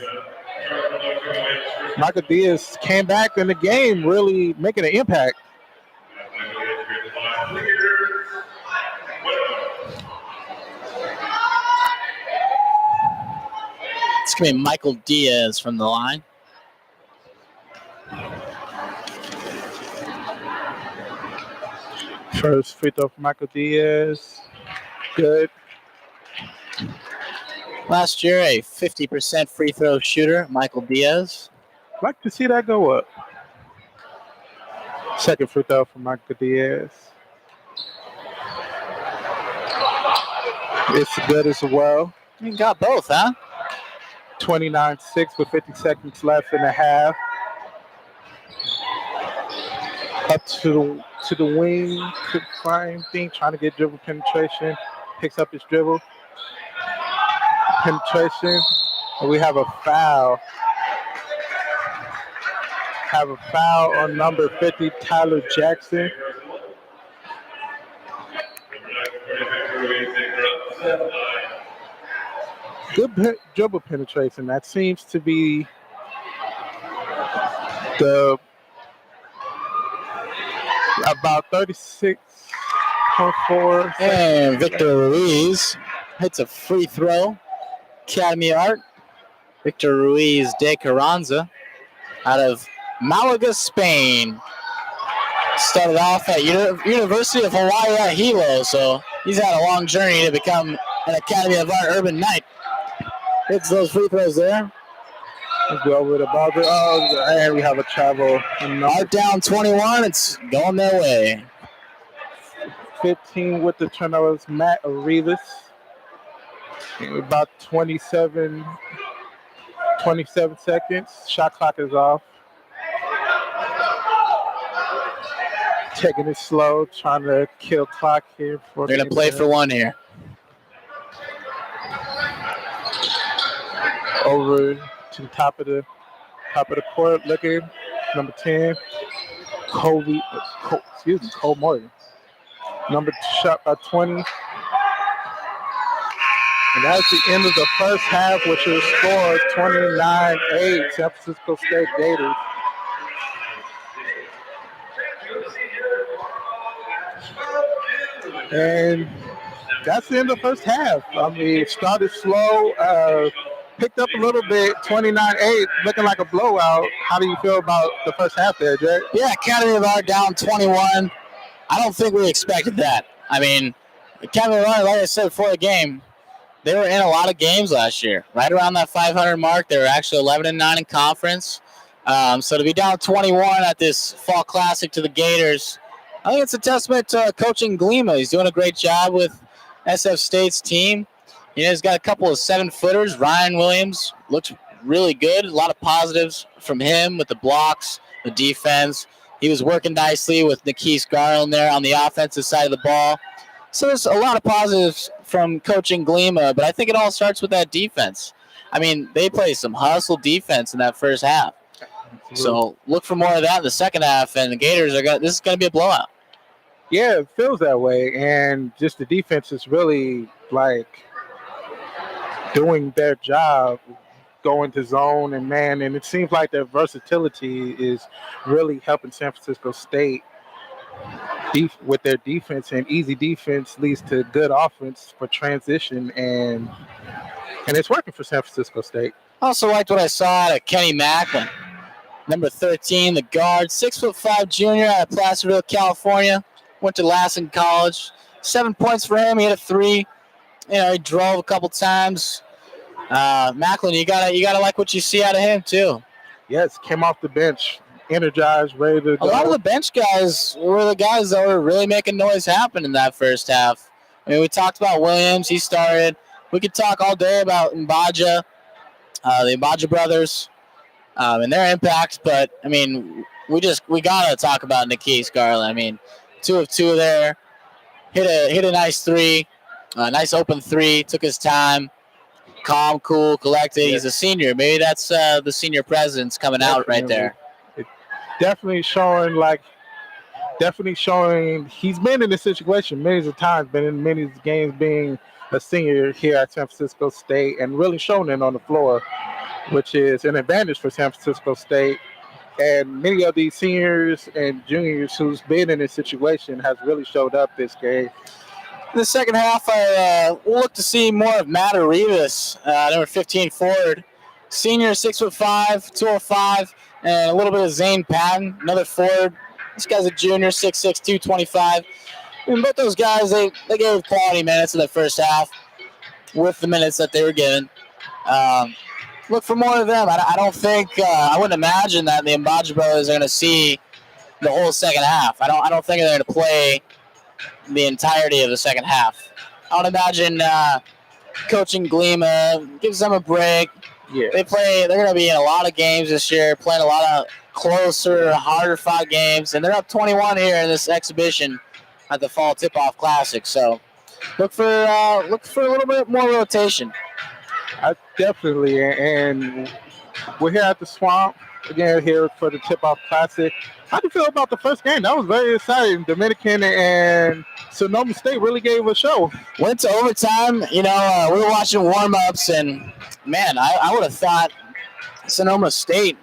Michael Diaz came back in the game, really making an impact. It's going to be Michael Diaz from the line. First free throw for Michael Diaz. Good. Last year, a 50% free throw shooter, Michael Diaz. Like to see that go up. Second free throw for Michael Diaz. It's good as well. You got both, huh? 29-6 with 50 seconds left in the half. Up to the wing, could find thing, trying to get dribble penetration. Picks up his dribble. Penetration. And we have a foul. Have a foul on number 50, Tyler Jackson. Good dribble penetration. That seems to be the about 36.4. And Victor Ruiz hits a free throw. Academy Art. Victor Ruiz de Carranza out of Malaga, Spain. Started off at University of Hawaii at Hilo, so he's had a long journey to become an Academy of Art Urban Knight. Hits those free throws there. Let's go over the buzzer. Oh, and we have a travel. Art down 21. It's going their way. 15 with the turnovers. Matt Arelis. About 27 seconds. Shot clock is off. Taking it slow, trying to kill clock here. They're going to play for one here. Over to the top of the court, looking number 10, Cole Morgan. Number shot by 20. And that's the end of the first half, which was scored 29-8, San Francisco State Gators. And that's the end of the first half. I mean, it started slow, picked up a little bit, 29-8, looking like a blowout. How do you feel about the first half there, Jay? Yeah, Academy of Art down 21. I don't think we expected that. I mean, Academy of Art, like I said before the game, they were in a lot of games last year. Right around that 500 mark, they were actually 11-9 in conference. So to be down 21 at this Fall Classic to the Gators, I think it's a testament to coaching Glima. He's doing a great job with SF State's team. You know, he's got a couple of 7-footers. Ryan Williams looks really good. A lot of positives from him with the blocks, the defense. He was working nicely with Nikis Garland there on the offensive side of the ball. So there's a lot of positives from coaching Glima, but I think it all starts with that defense. I mean, they play some hustle defense in that first half. Absolutely. So look for more of that in the second half, and the Gators this is going to be a blowout. Yeah, it feels that way, and just the defense is really like doing their job, going to zone and man, and it seems like their versatility is really helping San Francisco State with their defense, and easy defense leads to good offense for transition, and it's working for San Francisco State. Also liked what I saw out of Kenny Macklin, number 13, the guard, 6'5" junior out of Placerville, California. Went to Lassen College. 7 points for him. He hit a three. He drove a couple times. Macklin, you gotta like what you see out of him too. Yes, came off the bench, energized, ready to go. A lot of the bench guys were the guys that were really making noise happen in that first half. I mean, we talked about Williams. He started. We could talk all day about Mbaja, the Mbaja brothers, and their impact. But I mean, we gotta talk about Nikis Garland. I mean, 2 of 2 there. Hit a nice three, nice open three. Took his time, calm, cool, collected. Yeah. He's a senior. Maybe that's the senior presence coming out right there. Definitely showing he's been in this situation many times, been in many games being a senior here at San Francisco State, and really showing it on the floor, which is an advantage for San Francisco State. And many of these seniors and juniors who's been in this situation has really showed up this game. In the second half, we'll look to see more of Matt Rivas, number 15 forward. Senior, 6'5", 205, and a little bit of Zane Patton, another forward. This guy's a junior, 6'6", 225. And both those guys, they gave quality minutes in the first half with the minutes that they were given. Look for more of them. I don't think I wouldn't imagine that the Mbaja brothers are going to see the whole second half. I don't think they're going to play the entirety of the second half. I would imagine coaching Glima gives them a break. Yeah. They're going to be in a lot of games this year, playing a lot of closer, harder fought games, and they're up 21 here in this exhibition at the Fall Tip-Off Classic. So look for a little bit more rotation. Definitely, and we're here at the Swamp again here for the Tip-Off Classic. How do you feel about the first game? That was very exciting. Dominican and Sonoma State really gave a show. Went to overtime. We were watching warm-ups, and man, I would have thought Sonoma State,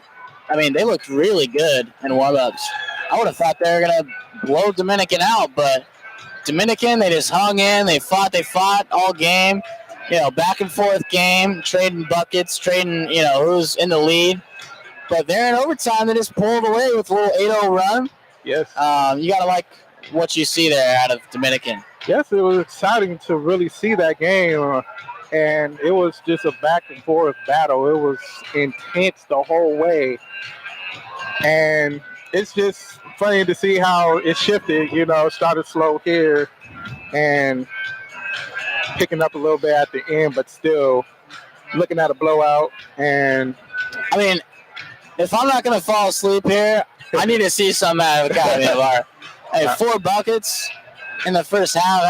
I mean, they looked really good in warm-ups. I would have thought they were going to blow Dominican out, but Dominican, they just hung in. They fought all game. Back and forth game, trading buckets, trading, who's in the lead. But there in overtime, they just pulled away with a little 8-0 run. Yes. You got to like what you see there out of Dominican. Yes, it was exciting to really see that game. And it was just a back and forth battle. It was intense the whole way. And it's just funny to see how it shifted, started slow here and picking up a little bit at the end, but still looking at a blowout. And I mean, if I'm not going to fall asleep here, I need to see some out of Academy of Art. Hey, 4 buckets in the first half,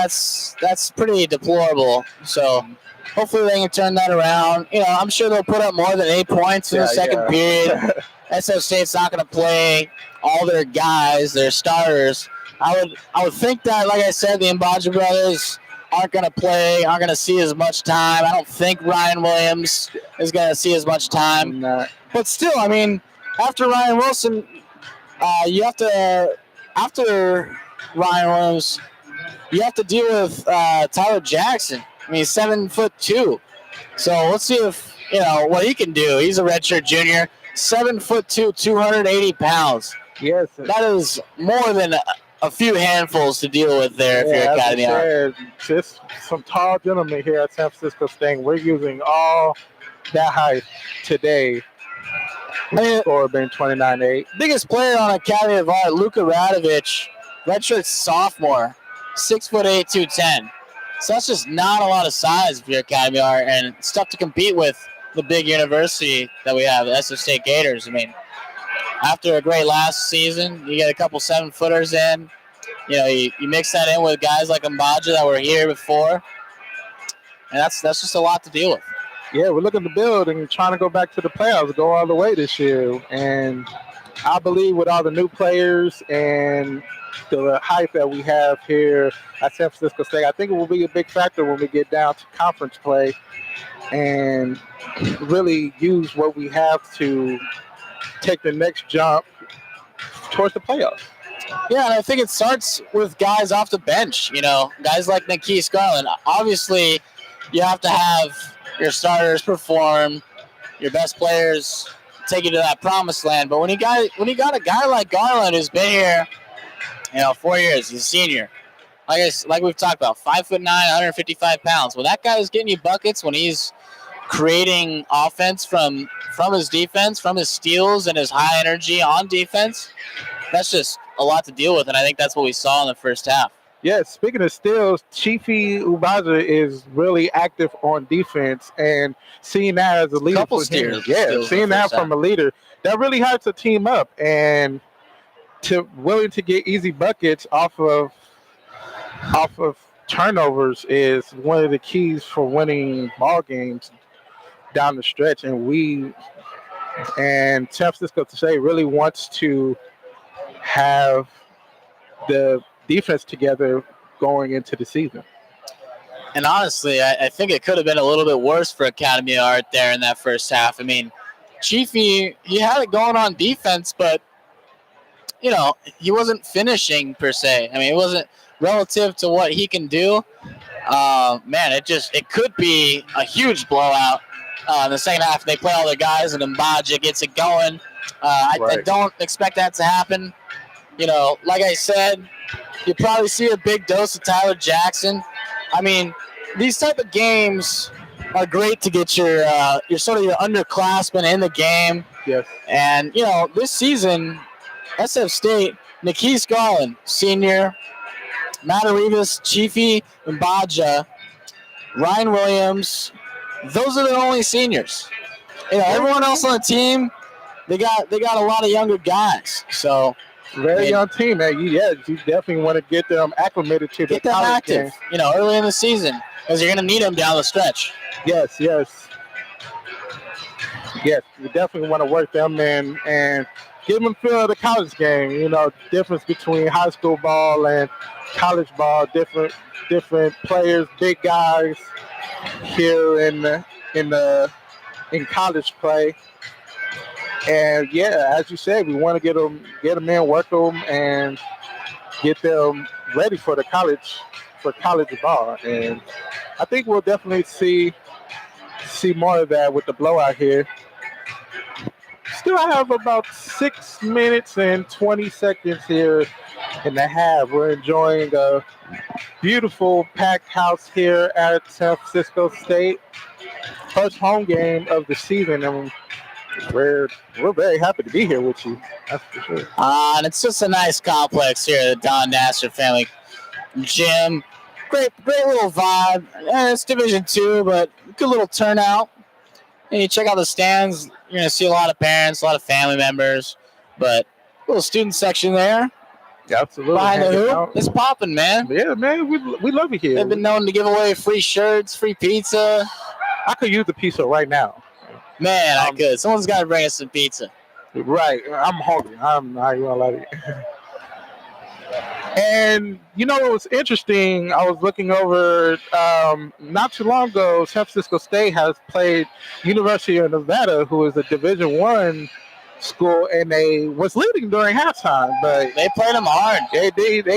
that's pretty deplorable. So hopefully they can turn that around. I'm sure they'll put up more than 8 points in the second period. SF State's not going to play all their guys, their starters. I would think that, like I said, the Mbaja brothers aren't going to see as much time. I don't think Ryan Williams is going to see as much time. But still, I mean, after Ryan Wilson, after Ryan Williams, you have to deal with Tyler Jackson. I mean, 7'2". So let's see if, what he can do. He's a redshirt junior, 7'2", 280 pounds. Yes. That is more than a few handfuls to deal with there if you're Academy Art. Just some tall gentlemen here at San Francisco State. We're using all that height today. Score being 29-8. Biggest player on Academy of Art, Luka Radovic, redshirt sophomore, 6'8", 210. So that's just not a lot of size for your Academy Art, and it's tough to compete with the big university that we have, the SF State Gators. I mean, after a great last season, you get a couple 7-footers in. You mix that in with guys like Mbaja that were here before, and that's just a lot to deal with. Yeah, we're looking to build and trying to go back to the playoffs, go all the way this year. And I believe with all the new players and the hype that we have here at San Francisco State. I think it will be a big factor when we get down to conference play and really use what we have to take the next jump towards the playoffs. Yeah, and I think it starts with guys off the bench. Guys like Niquise Garland. Obviously, you have to have your starters perform, your best players take you to that promised land. But when you got a guy like Garland who's been here, 4 years, he's a senior. Like we've talked about, 5'9", 155 pounds. When that guy is getting you buckets, when he's creating offense from his defense, from his steals and his high energy on defense, that's just a lot to deal with, and I think that's what we saw in the first half. Yeah, speaking of steals, Chifi Ubaja is really active on defense, and seeing that as a leader for him, seeing that from a leader, that really hypes a team up, and willing to get easy buckets off of turnovers is one of the keys for winning ball games down the stretch, and San Francisco State really wants to have the defense together going into the season. And honestly, I think it could have been a little bit worse for Academy of Art there in that first half. I mean, Chiefy, he had it going on defense, but, he wasn't finishing per se. I mean, it wasn't relative to what he can do. It could be a huge blowout in the second half. They play all their guys and Mbaja gets it going. I don't expect that to happen. Like I said, you probably see a big dose of Tyler Jackson. I mean, these type of games are great to get your sort of your underclassmen in the game. Yes. And, this season, SF State, Niquise Garland, senior, Matt Arribas, Chiefy Mbaja, Ryan Williams, those are the only seniors. Everyone else on the team, they got a lot of younger guys. So very young team, man. You definitely want to get them acclimated to the college active, game. Early in the season, because you're going to need them down the stretch. Yes. We definitely want to work them in and give them a feel of the college game. Difference between high school ball and college ball. Different players, big guys here in college play. And as you said, we want to get them in, work them, and get them ready for college ball. And I think we'll definitely see more of that with the blowout here. Still have about 6 minutes and 20 seconds here in the half. We're enjoying a beautiful packed house here at San Francisco State. First home game of the season, and we're very happy to be here with you. That's for sure. And it's just a nice complex here, the Don Nasser family gym. Great little vibe. And it's Division II, but good little turnout. And you check out the stands, you're going to see a lot of parents, a lot of family members, but a little student section there. Yeah, absolutely. Behind the hoop, it's popping, man. Yeah, man, we love it here. They've been known to give away free shirts, free pizza. I could use the pizza right now. Man, I could. Someone's got to bring us some pizza. Right. I'm hungry. I'm not even going to let it. And, it was interesting. I was looking over not too long ago, San Francisco State has played University of Nevada, who is a Division I school, and they was leading during halftime. But they played them hard. They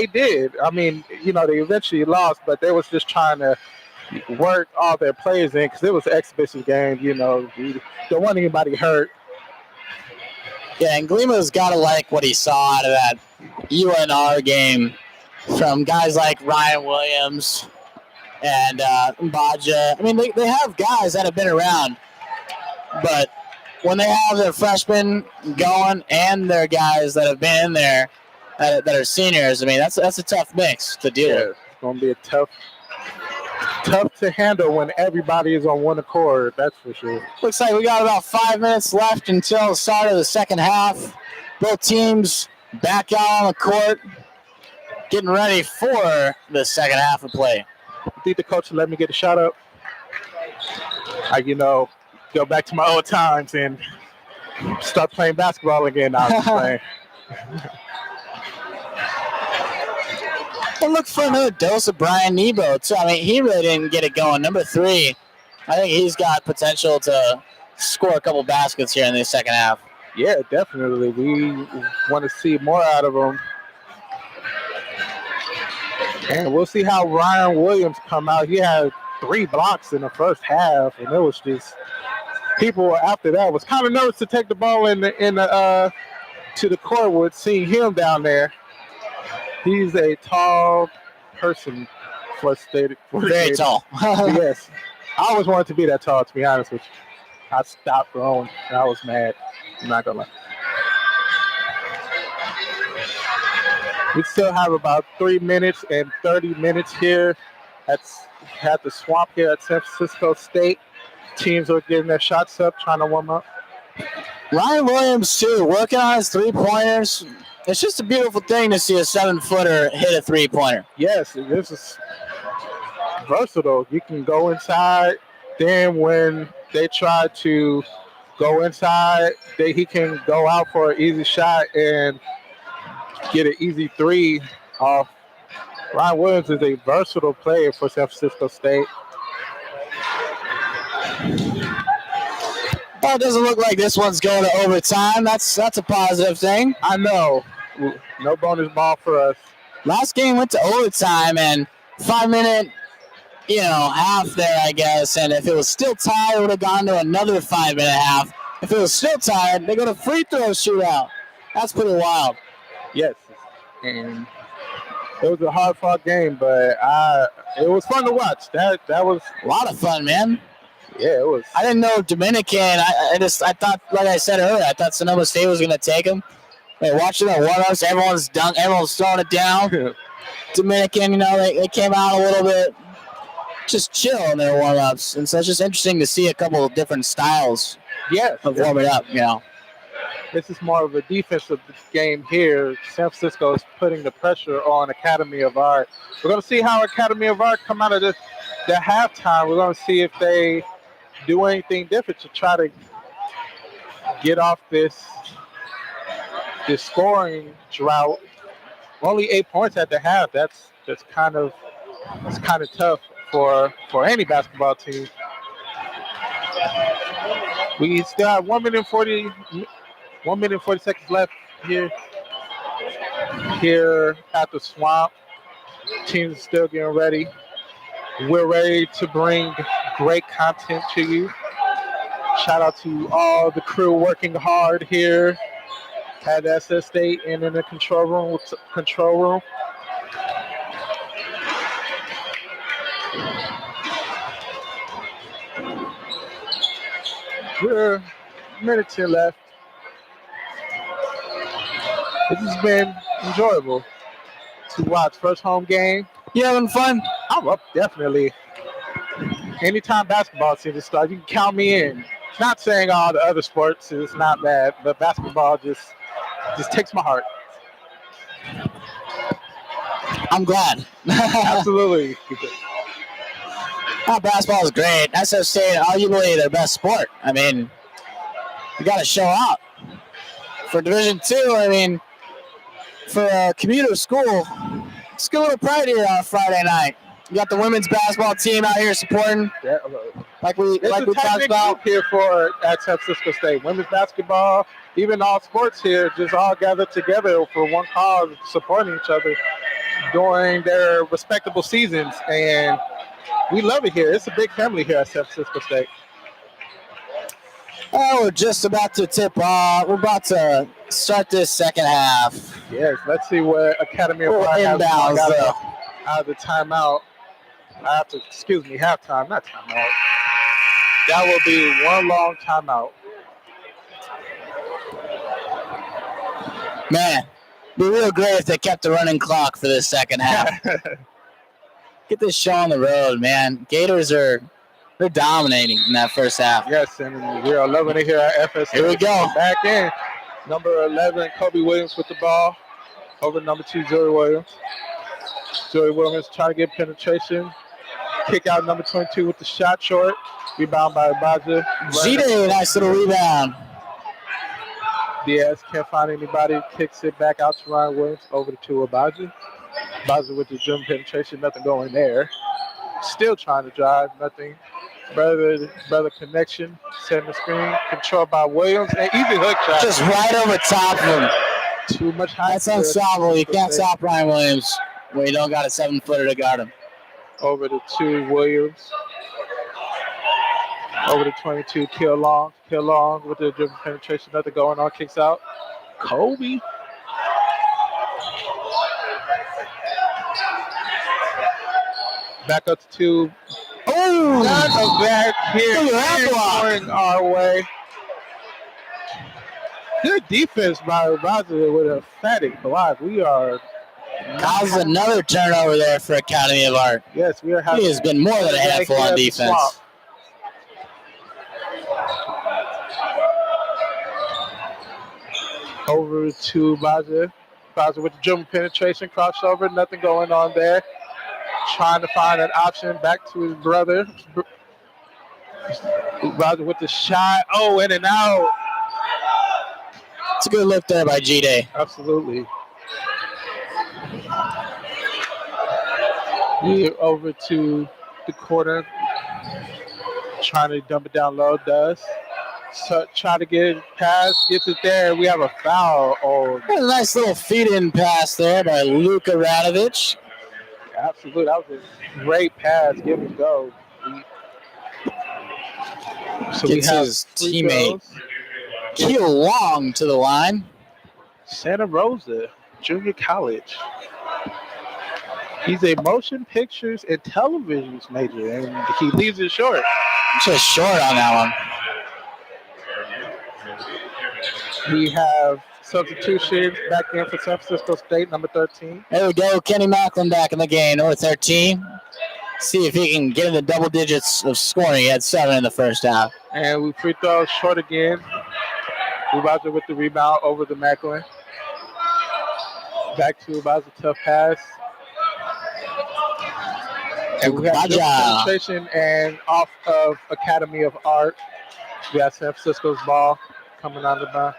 did. I mean, they eventually lost, but they was just trying to work all their players in because it was an exhibition game. We don't want anybody hurt. Yeah, and Glima's got to like what he saw out of that UNR game from guys like Ryan Williams and Mbaja. I mean, they have guys that have been around, but when they have their freshmen going and their guys that have been in there that are seniors, I mean, that's a tough mix to deal with. It's going to be a tough to handle when everybody is on one accord, that's for sure. Looks like we got about 5 minutes left until the start of the second half. Both teams back out on the court, getting ready for the second half of play. I think the coach will let me get a shot up. Go back to my old times and start playing basketball again. I was playing. And look for another dose of Brian Nebo, too. I mean, he really didn't get it going. Number 3, I think he's got potential to score a couple baskets here in the second half. Yeah, definitely. We want to see more out of him. And we'll see how Ryan Williams come out. He had 3 blocks in the first half, and it was just people after that was kind of nervous to take the ball to the court with seeing him down there. He's a tall person for Very tall. Yes. I always wanted to be that tall, to be honest with you. I stopped growing, and I was mad. I'm not going to lie. We still have about 3 minutes and 30 minutes here at the Swamp here at San Francisco State. Teams are getting their shots up, trying to warm up. Ryan Williams, too, working on his 3-pointers. It's just a beautiful thing to see a 7-footer hit a 3-pointer. Yes, this is versatile. You can go inside. Then when they try to go inside, he can go out for an easy shot and get an easy 3 off. Ryan Williams is a versatile player for San Francisco State. Well, it doesn't look like this one's going to overtime. That's a positive thing. I know. No bonus ball for us. Last game went to overtime and 5-minute, half there, I guess. And if it was still tied, it would have gone to another 5-minute half. If it was still tied, they go to free throw shootout. That's pretty wild. Yes. And it was a hard-fought game, but it was fun to watch. That was a lot of fun, man. Yeah, it was. I didn't know Dominican. I thought, like I said earlier, I thought Sonoma State was going to take him. Watching the warm-ups, everyone's throwing it down. Dominican, they came out a little bit just chill in their warm-ups. And so it's just interesting to see a couple of different styles of warming up, This is more of a defensive game here. San Francisco is putting the pressure on Academy of Art. We're going to see how Academy of Art come out of the halftime. We're going to see if they do anything different to try to get off this scoring drought. Only 8 points at the half. That's kind of tough for any basketball team. We still have 1 minute 40 seconds left here at the Swamp. Teams are still getting ready. We're ready to bring great content to you. Shout out to all the crew working hard here at SS State and in the control room. We're a minute 10 left. This has been enjoyable to watch. First home game. You having fun? I'm up, definitely. Anytime basketball season starts, you can count me in. Not saying all the other sports is not bad, but basketball just takes my heart. I'm glad. Absolutely. Basketball is great. SF State, arguably their best sport. I mean, you got to show out. For Division II, I mean, for a commuter school, it's a good little pride here on Friday night. You got the women's basketball team out here supporting, like we talked about here at San Francisco State. Women's basketball, even all sports here, just all gathered together for one cause, supporting each other during their respectable seasons, and we love it here. It's a big family here at San Francisco State. Oh, we're just about to tip off. We're about to start this second half. Yes, let's see what Academy of Art has out of the timeout. Halftime, not timeout. That will be one long timeout. Man, it'd be real great if they kept the running clock for this second half. Get this show on the road, man. Gators they're dominating in that first half. Yes, and we are loving it here at FS. Here we go. Back in. Number 11, Kobe Williams with the ball. Over number 2, Joey Williams. Joey Williams trying to get penetration. Kick out number 22 with the shot short. Rebound by Abaja. G-Day, nice little rebound. Diaz can't find anybody. Kicks it back out to Ryan Williams. Over to Abaja. Bowser with the drum penetration, nothing going there. Still trying to drive, nothing. Brother connection, setting the screen, controlled by Williams, and easy hook shot. Just right over top of him. Too much height. That's unstoppable. You can't stop Ryan Williams when you don't got a 7-footer to guard him. Over to 2 Williams. Over to 22 Kill Long with the dribble penetration, nothing going on, kicks out. Kobe. Back up to 2. Oh! Not a back here. Look at that block. Going our way. Good defense by Roger with a emphatic block. We are. Causes another turnover there for Academy of Art. Yes, we are having. He has been more than a handful on defense. Over to Baja. Baja with the dribble penetration, crossover, nothing going on there. Trying to find an option back to his brother. Baja with the shot. Oh, in and out. It's a good look there by G-Day. Absolutely. We over to the corner. Trying to dump it down low, does. So try to get it past, gets it there. We have a foul. Oh, A nice little feed-in pass there by Luka Radovic. absolutely. That was a great pass. Give it a go. So Gets his teammate Keel Long to the line. Santa Rosa Junior College. He's a motion pictures and televisions major, and he leaves it short. Just short on that one. We have substitutions back in for San Francisco State, number 13. There we go. Kenny Macklin back in the game, number 13. See if he can get in the double digits of scoring. He had 7 in the first half. And we free throw short again. Ubaza with the rebound over the Macklin. Back to Ubaza, tough pass. And we have Ubaja. penetration and off of Academy of Art. We have San Francisco's ball coming on the bound.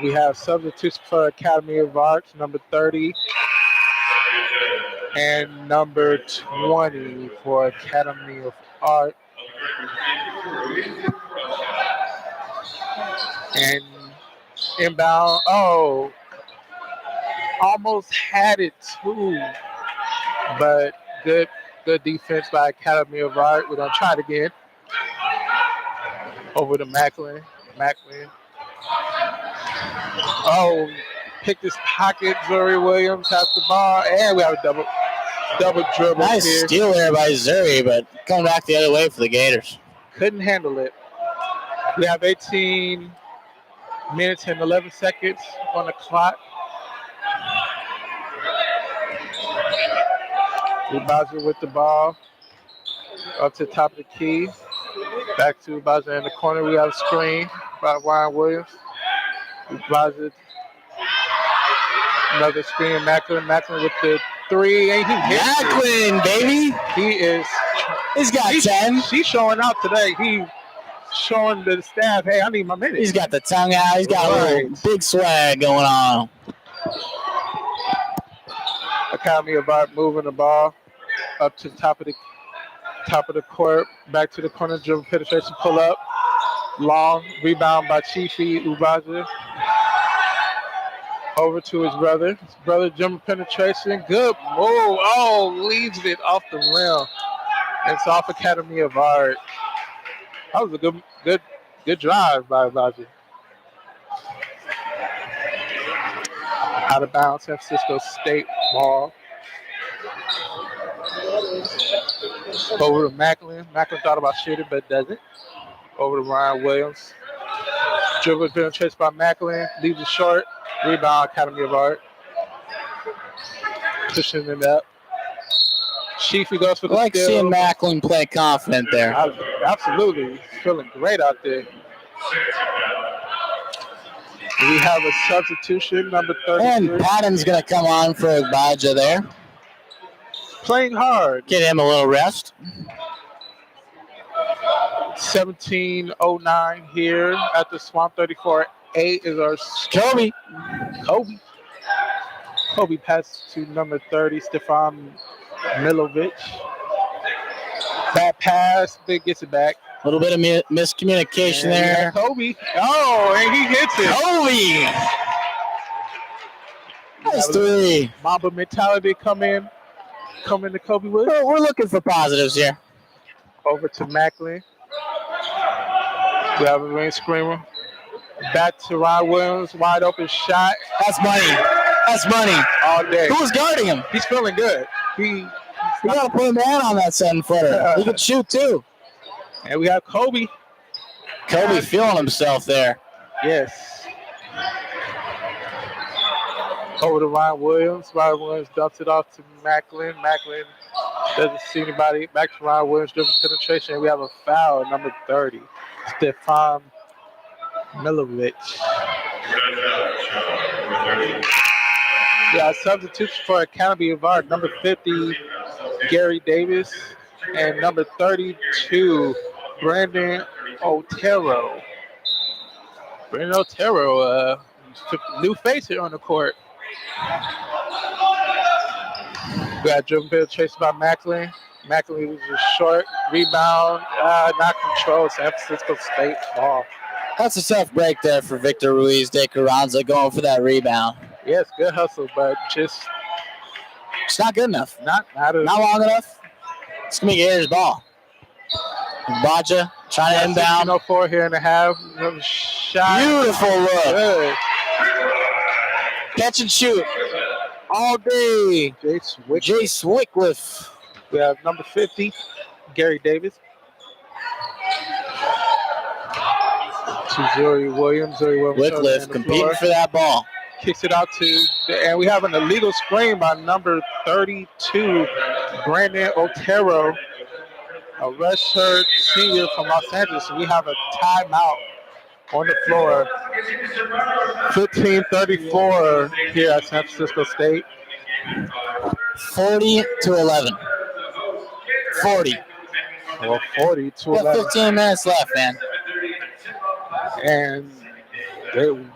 We have substitutes for Academy of Arts, number 30 and number 20 for Academy of Art. And inbound, almost had it too, but good defense by Academy of Art. We're gonna try it again. Over to Macklin. Picked his pocket. Zuri Williams has the ball, and we have a double dribble. Nice here. steal there by Zuri, but coming back the other way for the Gators. Couldn't handle it. We have 18 minutes and 11 seconds on the clock. Ubaza with the ball up to the top of the key. Back to Ubaza in the corner. We have a screen by Ryan Williams. Ubaza, another screen. Macklin with the 3. And he hits it. Macklin, baby. He's got 10. She's showing out today. He's showing the staff, hey, I need my minutes. He's got the tongue out. He's got a little big swag going on. Academy of Art moving the ball up to the top of the court, back to the corner, dribble penetration, pull up, long rebound by Chiefy Ubaza. Over to his brother. His brother dribble penetration, good move. Leaves it off the rim. It's off Academy of Art. That was a good drive by Ubaza. Out of bounds, San Francisco State ball. Over to Macklin. Macklin thought about shooting, but doesn't. Over to Ryan Williams. Dribble penetration by Macklin. Leaves it short. Rebound, Academy of Art. Pushing it up. Chiefy goes for the I like steal. seeing Macklin play confident there. Absolutely. He's feeling great out there. We have a substitution, number 33. And Patton's going to come on for Baja there. Playing hard. Get him a little rest. 17:09 here at the Swamp, 34 8 is our Kobe. Kobe passed to number 30, Stefan Milovic. Bad pass, Big gets it back. A little bit of miscommunication And there. Kobe. Oh, and he hits it. Kobe. Nice three. Mamba mentality come in to Kobe with. We're looking for positives here. Over to Macklin. We have a rain screamer. Back to Ryan Williams, wide open shot. That's money. All day. Who's guarding him? He's feeling good. We got to put a man on that 7-footer. He can shoot too. And we have Kobe. Kobe feeling himself there. Yes. Over to Ryan Williams. Ryan Williams dumps it off to Macklin. Macklin doesn't see anybody. Back to Ryan Williams, dribble penetration. We have a foul, number 30. Stefan Milovic. Yeah, substitution for Academy of Art. Number 50, Gary Davis. And number 32, Brandon Otero. Brandon Otero, new face here on the court. We got dribble penetration by Macklin. Macklin was just short. Rebound, not controlled. San Francisco State ball. That's a tough break there for Victor Ruiz de Carranza going for that rebound. Yes, good hustle, but just it's not good enough. Not long enough. It's gonna be Gators ball. Baja trying to inbound. 16:04 here in the half. Another shot. Beautiful look. Good. Catch and shoot all day. Jay Swickliff. We have number 50, Gary Davis. To Zuri Williams. Wycliffe competing for that ball. Kicks it out and we have an illegal screen by number 32, Brandon Otero, a redshirt senior from Los Angeles. We have a timeout on the floor. 15:34 here at San Francisco State. 40-11. 40. Well, 40-11. 15 minutes left, man. And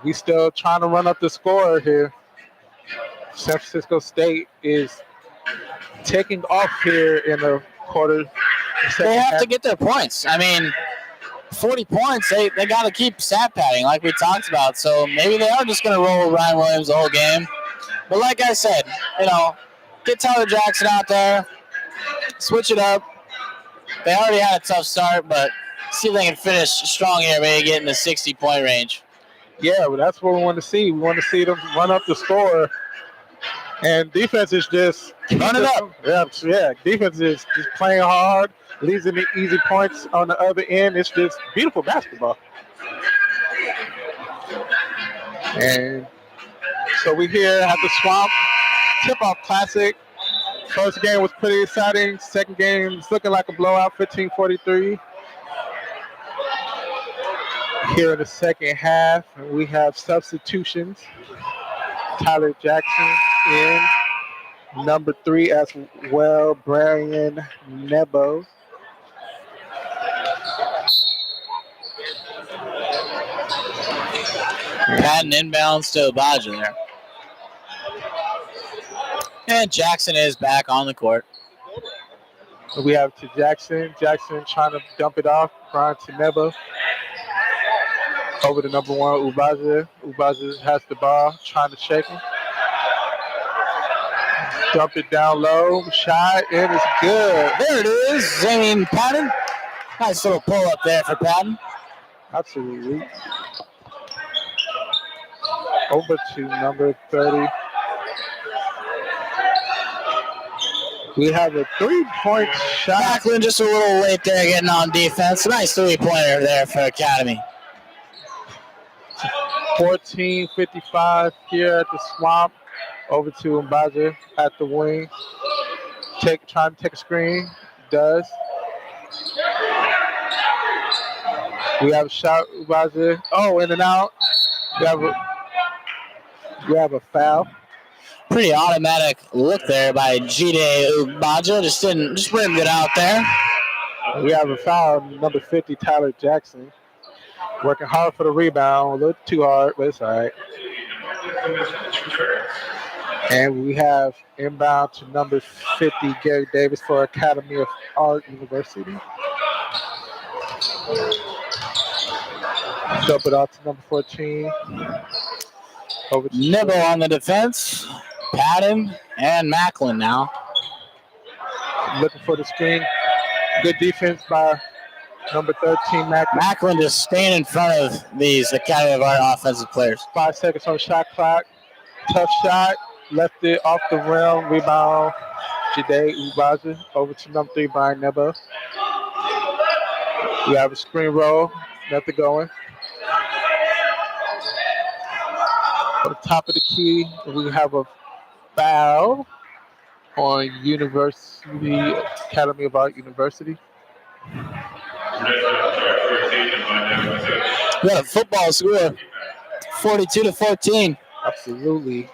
we still trying to run up the score here. San Francisco State is taking off here in the quarter. They have to get their points. I mean, 40 points, they got to keep stat padding like we talked about. So maybe they are just going to roll with Ryan Williams the whole game. But like I said, get Tyler Jackson out there, switch it up. They already had a tough start, but see if they can finish strong here, maybe get in the 60-point range. Yeah, well, that's what we want to see. We want to see them run up the score. And defense is just run it up. Yeah, defense is just playing hard, leads in the easy points on the other end. It's just beautiful basketball. And so we here at the Swamp Tip-Off Classic. First game was pretty exciting. Second game is looking like a blowout, 15-43. Here in the second half, we have substitutions. Tyler Jackson in. Number 3 as well, Brian Nebo. Patton inbounds to Baja there. And Jackson is back on the court. We have to Jackson. Jackson trying to dump it off. Brian to Nebo. Over to number 1, Ubaza. Ubaza has the ball, trying to shake him. Dump it down low. Shot, and it's good. There it is. Zane Patton. Nice little pull up there for Patton. Absolutely. Over to number 30. We have a 3-point shot. Macklin just a little late there getting on defense. Nice 3-pointer there for Academy. 14:55 here at the Swamp. Over to Mbaja at the wing. Trying to take a screen. Does. We have a shot, Mbaja. Oh, in and out. We have a foul. Pretty automatic look there by Jide Ubaja. Just rimmed it out there. We have a foul, number 50, Tyler Jackson. Working hard for the rebound. A little too hard, but it's all right. And we have inbound to number 50, Gary Davis for Academy of Art University. Dump it off to number 14. Over to Nibble on the defense. Patton and Macklin now. looking for the screen. Good defense by number 13, Macklin. Macklin just staying in front of these Academy of Art offensive players. 5 seconds on the shot clock. Tough shot. Left it off the rim. Rebound. Jide Ubaza. Over to number 3, Brian Nebo. We have a screen roll. Nothing going. At the top of the key, we have a foul on University Academy of Art University. We got a football score, 42-14. Absolutely.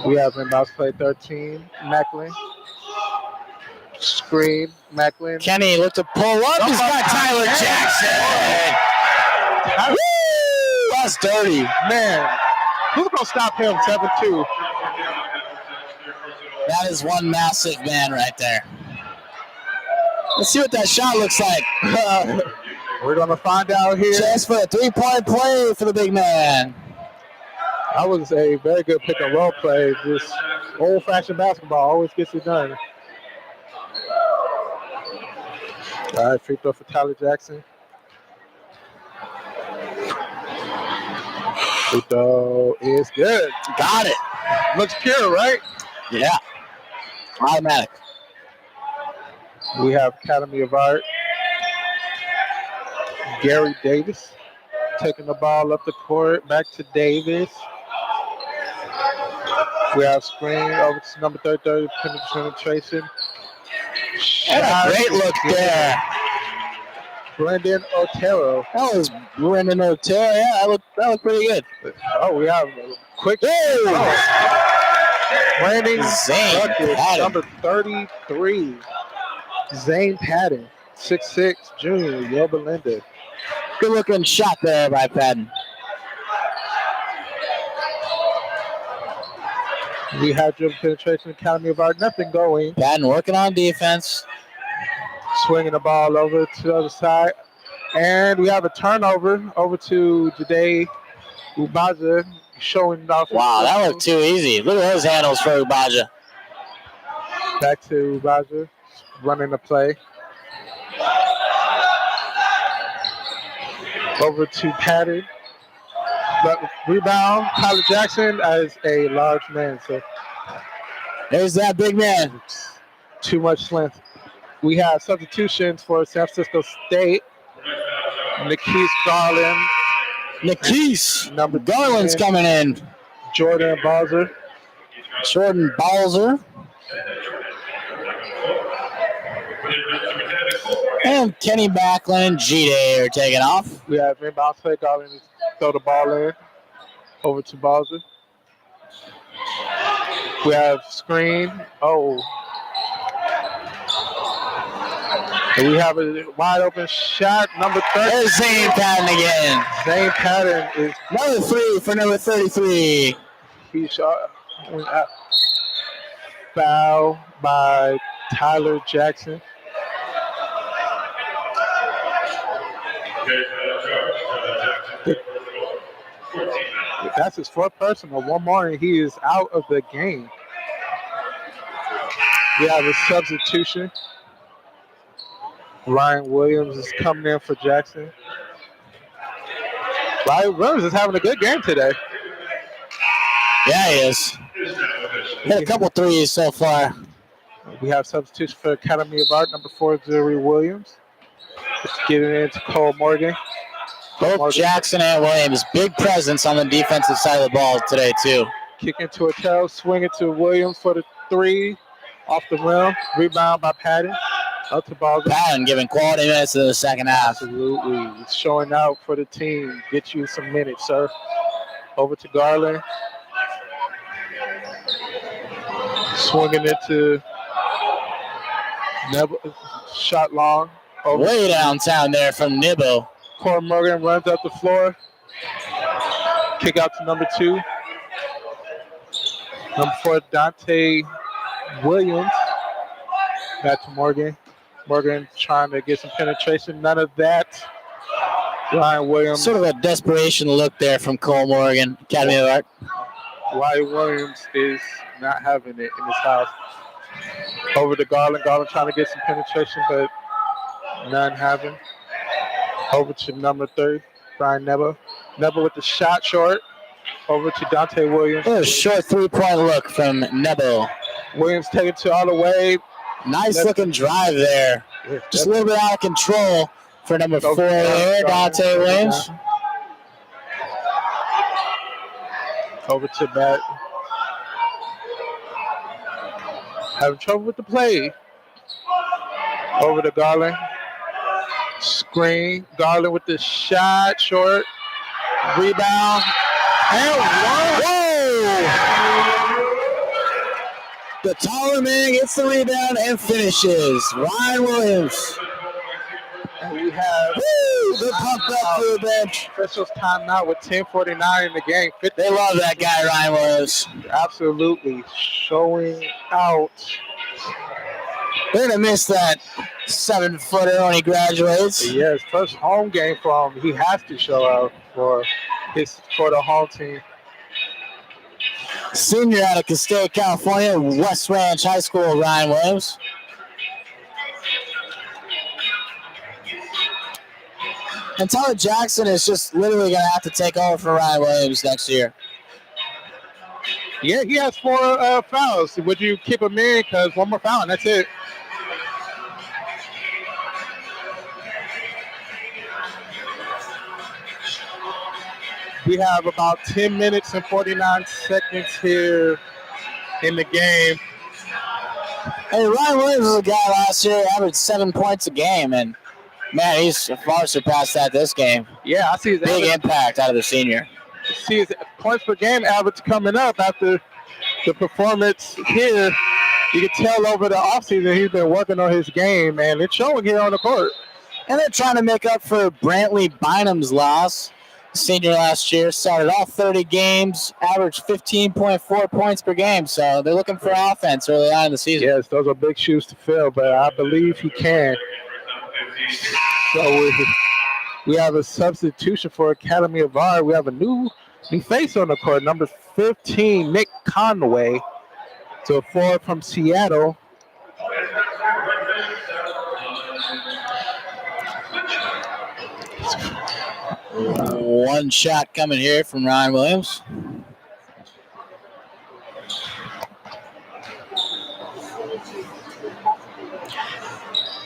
We have inbounds play 13, Macklin. Screen, Macklin. Kenny looked to pull up. He's got Tyler Jackson. Woo! That's dirty. Man, who's going to stop him? 7-2. That is one massive man right there. Let's see what that shot looks like. We're going to find out here. Just for a 3-point play for the big man. That was a very good pick and roll play. Just old-fashioned basketball always gets it done. All right, free throw for Tyler Jackson. Free throw is good. Got it. Looks pure, right? Yeah. Automatic. We have Academy of Art. Gary Davis taking the ball up the court. Back to Davis. We have screen over to number 30, penetration. And a great look there. Brendan Otero. That was Brendan Otero. Yeah, that looked pretty good. Oh, we have a quick. Brandon Zane Patton. number 33. Zane Patton, 6'6", junior, Yoba Linda. Good looking shot there by Patton. We have dribble penetration, Academy of Art, nothing going. Patton working on defense. Swinging the ball over to the other side. And we have a turnover over to Jide Ubaza, showing off. Wow, that looked too easy. Look at those handles for Ubaja. Back to Ubaza, running the play. Over to Patton. But rebound, Tyler Jackson as a large man. So there's that big man. Too much length. We have substitutions for San Francisco State. Nikese Garland. Nikese. Number Garland's 10. coming in. Jordan Balzer. Jordan Balzer. And Kenny Macklin and G-Day are taking off. We have inbound play. Garland is throw the ball in. Over to Balzer. We have screen. Oh. And we have a wide open shot. Number 30. There's Zane Patton again. Zane Patton is another 3 for number 33. he shot. Foul by Tyler Jackson. That's his fourth personal. One more and he is out of the game. We have a substitution. Ryan Williams is coming in for Jackson. Ryan Williams is having a good game today. Yeah, he is. Hit a couple threes so far. We have substitution for Academy of Art, number 4, Zuri Williams. Just getting into Cole Morgan. Both Jackson and Williams, big presence on the defensive side of the ball today, too. Kick into a tail, swing it to Williams for the 3. Off the rim. Rebound by Patton. Up to Balzer. Patton giving quality minutes in the second half. Absolutely. He's showing out for the team. Get you some minutes, sir. Over to Garland. Swinging it to Never shot long. Way downtown there from Nibbo. Corey Morgan runs up the floor. Kick out to number 2. Number 4, Dante Williams. Back to Morgan. Morgan trying to get some penetration. None of that. Ryan Williams. Sort of a desperation look there from Cole Morgan, Academy of Art. Ryan Williams is not having it in his house. Over to Garland. Garland trying to get some penetration, but none having. Over to number 3, Brian Nebo. Nebo with the shot short. Over to Dante Williams. A short 3-point look from Nebo. Williams taking it all the way. Nice looking drive there. Just a little bit out of control for number 4 there, Dante Williams. Over to Matt. Having trouble with the play. Over to Garland. Screen. Garland with the shot short. Rebound. And one. Whoa! The taller man gets the rebound and finishes. Ryan Williams. And we have good pump up to the bench. Officials timeout with 10:49 in the game. They love that guy, Ryan Williams. Absolutely showing out. They're going to miss that 7-footer when he graduates. Yes, first home game for him. He has to show out for the home team. Senior out of Castaic, California, West Ranch High School, Ryan Williams. And Tyler Jackson is just literally going to have to take over for Ryan Williams next year. Yeah, he has 4 fouls. Would you keep him in? Because one more foul, and that's it. We have about 10 minutes and 49 seconds here in the game. Hey, Ryan Williams was a guy last year, averaged 7 points a game, and man, he's far surpassed that this game. Yeah, I see his big impact out of the senior. See his points per game average coming up after the performance here. You can tell over the offseason he's been working on his game, and it's showing here on the court. And they're trying to make up for Brantley Bynum's loss. Senior last year started all 30 games, averaged 15.4 points per game. So they're looking for offense early on in the season. Yes, those are big shoes to fill, but I believe he can. So we have a substitution for Academy of Art. We have a new face on the court, number 15, Nick Conway, to a forward from Seattle. One shot coming here from Ryan Williams.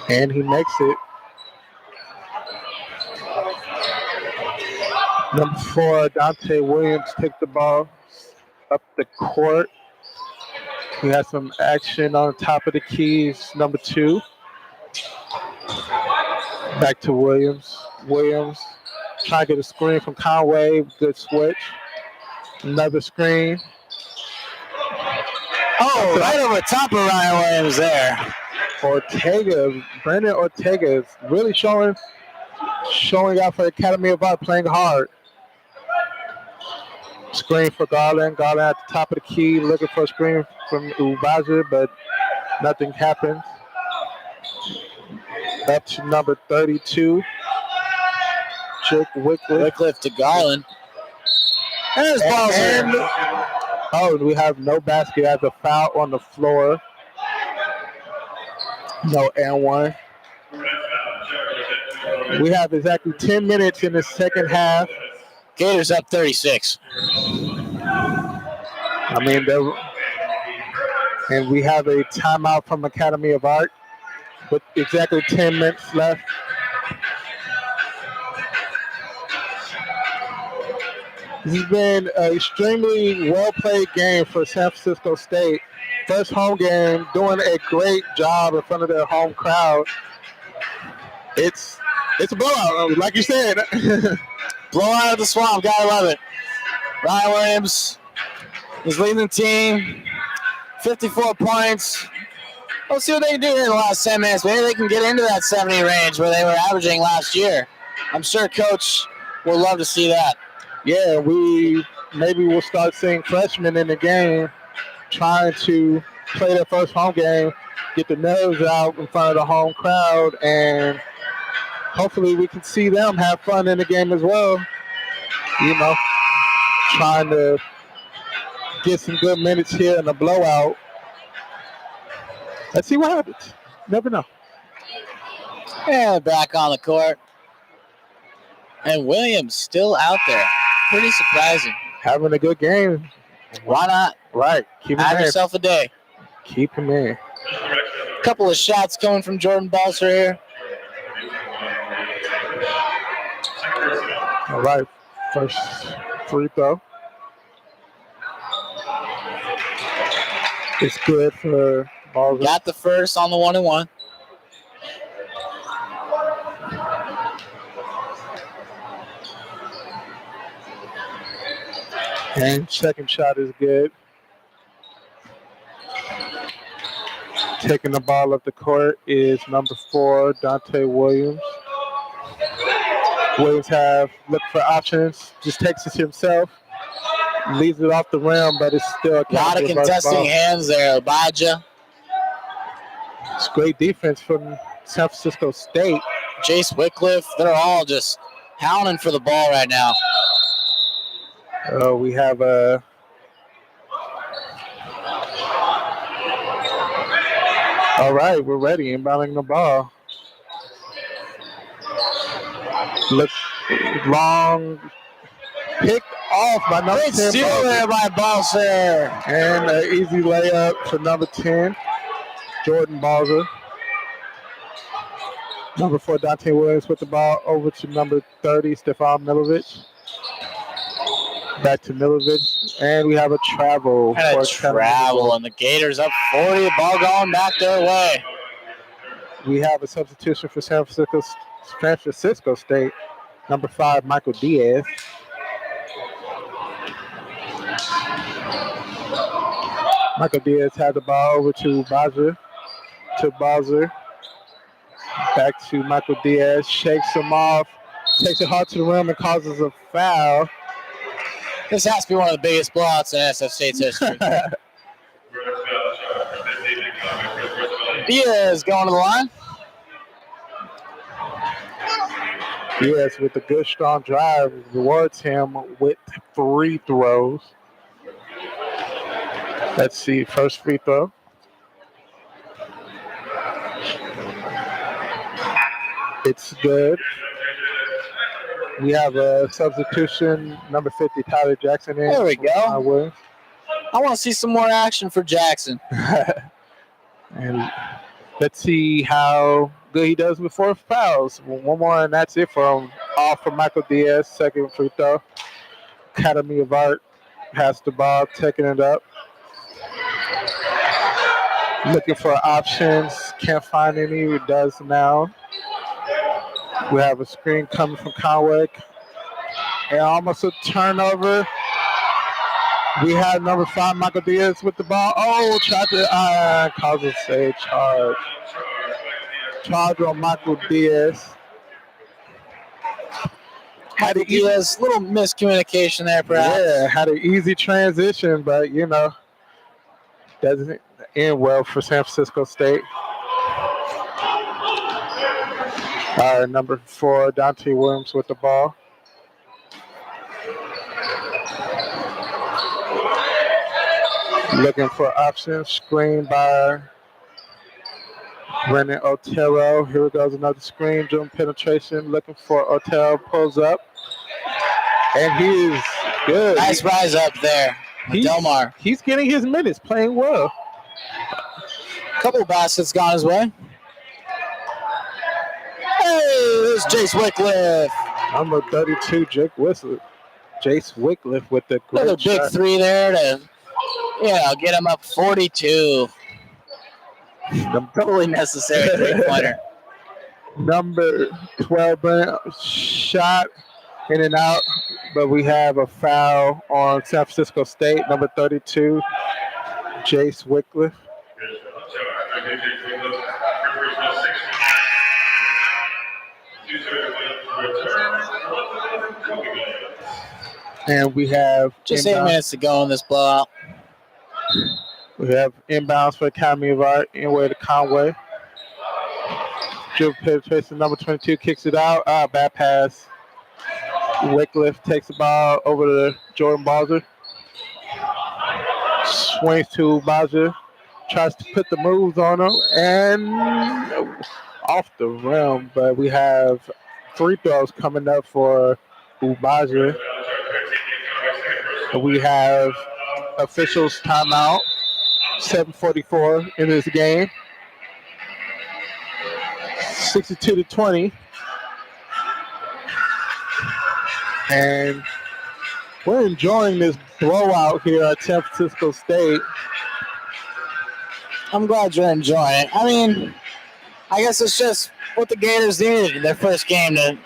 And he makes it. Number 4, Dante Williams, take the ball up the court. We have some action on top of the keys. Number 2. Back to Williams. Williams trying to get a screen from Conway. Good switch. Another screen. Oh, right over top of Ryan Williams there. Ortega, Brandon Ortega is really showing out for the Academy of Art, playing hard. Screen for Garland. Garland at the top of the key, looking for a screen from Ubaja, but nothing happens. Up to number 32. Jake Wycliffe to Garland. And his ball's in. Oh, we have no basket as a foul on the floor. No and one. We have exactly 10 minutes in the second half. Gators up 36. And we have a timeout from Academy of Art with exactly 10 minutes left. This has been an extremely well-played game for San Francisco State. First home game, doing a great job in front of their home crowd. It's a blowout, like you said. Blowout of the swamp, gotta love it. Ryan Williams is leading the team, 54 points, We'll see what they can do here in the last 10 minutes. Maybe they can get into that 70 range where they were averaging last year. I'm sure Coach will love to see that. Yeah, maybe we'll start seeing freshmen in the game trying to play their first home game, get the nerves out in front of the home crowd, and hopefully we can see them have fun in the game as well. You know, trying to get some good minutes here in the blowout. Let's see what happens. Never know. And back on the court. And Williams still out there. Pretty surprising. Having a good game. Why not? Right. Keep him Have in. yourself a day. Keep him in. A couple of shots coming from Jordan Balser here. All right. First free throw. It's good for Balser. Got the first on the 1-and-1. And second shot is good. Taking the ball up the court is number 4, Dante Williams. Williams looking for options, just takes it himself, leaves it off the rim, but it's still a lot of contesting hands there, Abijah. It's great defense from San Francisco State. Jace Wycliffe, they're all just hounding for the ball right now. We have a all right, we're ready. Inbounding the ball. Look, long picked off by number 10. Steal there by Balser. And an easy layup for number 10, Jordan Balser. Number 4, Dante Williams with the ball over to number 30, Stefan Milovic. Back to Milovic, and we have a travel. And the Gators up 40. Ball going back their way. We have a substitution for San Francisco State. Number 5, Michael Diaz. Michael Diaz had the ball over to Balser. Back to Michael Diaz. Shakes him off. Takes it hard to the rim and causes a foul. This has to be one of the biggest blowouts in SF State's history. Diaz going to the line. Diaz with a good, strong drive rewards him with free throws. Let's see, first free throw. It's good. We have a substitution, number 50, Tyler Jackson. There we go. I want to see some more action for Jackson. And let's see how good he does with 4 fouls. One more, and that's it for him. All for Michael Diaz, second free throw. Academy of Art has the ball, taking it up. Looking for options, can't find any, he does now. We have a screen coming from Conway. And almost a turnover. We have number 5, Michael Diaz with the ball. Oh, tried to causes a charge. Charge on Michael Diaz. Michael Diaz, little miscommunication there, perhaps. Yeah, had an easy transition, but, doesn't end well for San Francisco State. Number 4, Dante Williams with the ball. Looking for options. Screen by Brennan Otero. Here goes another screen. Doing penetration. Looking for Otero. Pulls up. And he is good. Nice rise up there. Delmar. He's getting his minutes. Playing well. A couple of baskets gone his way. Hey, there's Jace Wycliffe. Number 32, Jace Wycliffe with the great another big shot. 3 there to, get him up 42. Totally necessary 3-pointer. Number 12, Brent, shot in and out, but we have a foul on San Francisco State. Number 32, Jace Wycliffe. And we have just 8 minutes to go in this blowout. We have inbounds for Academy of Art, inway to Conway. Dribble penetration, number 22 kicks it out. Bad pass. Wycliffe takes the ball over to Jordan Balzer. Swings to Balzer. Tries to put the moves on him and off the rim. But we have free throws coming up for Ubaja. We have officials timeout. 7:44 in this game. 62-20. And we're enjoying this blowout here at San Francisco State. I'm glad you're enjoying it. I mean, I guess it's just what the Gators needed in their first game to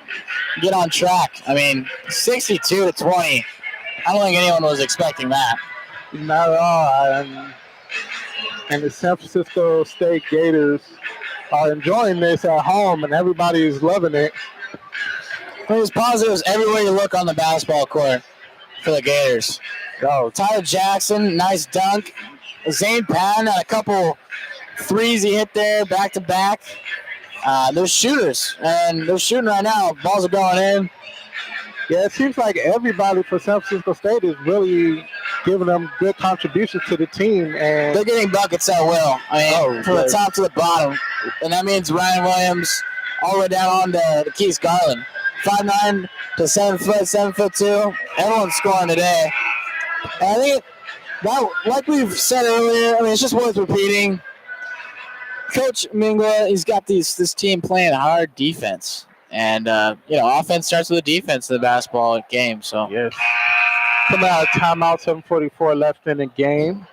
get on track. I mean, 62-20. I don't think anyone was expecting that. Not at all. And the San Francisco State Gators are enjoying this at home, and everybody is loving it. There's positives everywhere you look on the basketball court for the Gators. Oh, Tyler Jackson, nice dunk. Zane Patton had a couple threes he hit there back to back. They're shooters, and they're shooting right now. Balls are going in. Yeah, it seems like everybody for San Francisco State is really giving them good contributions to the team, and they're getting buckets at will. I mean, from the top to the bottom, and that means Ryan Williams all the way down on to Keith Garland. 5'9" to 7 foot, 7'2". Everyone's scoring today. And I think that, like we've said earlier, I mean, it's just worth repeating. Coach Mingwa, he's got this team playing hard defense. And, offense starts with a defense in the basketball game. So yes. Coming out of timeout, 7:44 left in the game.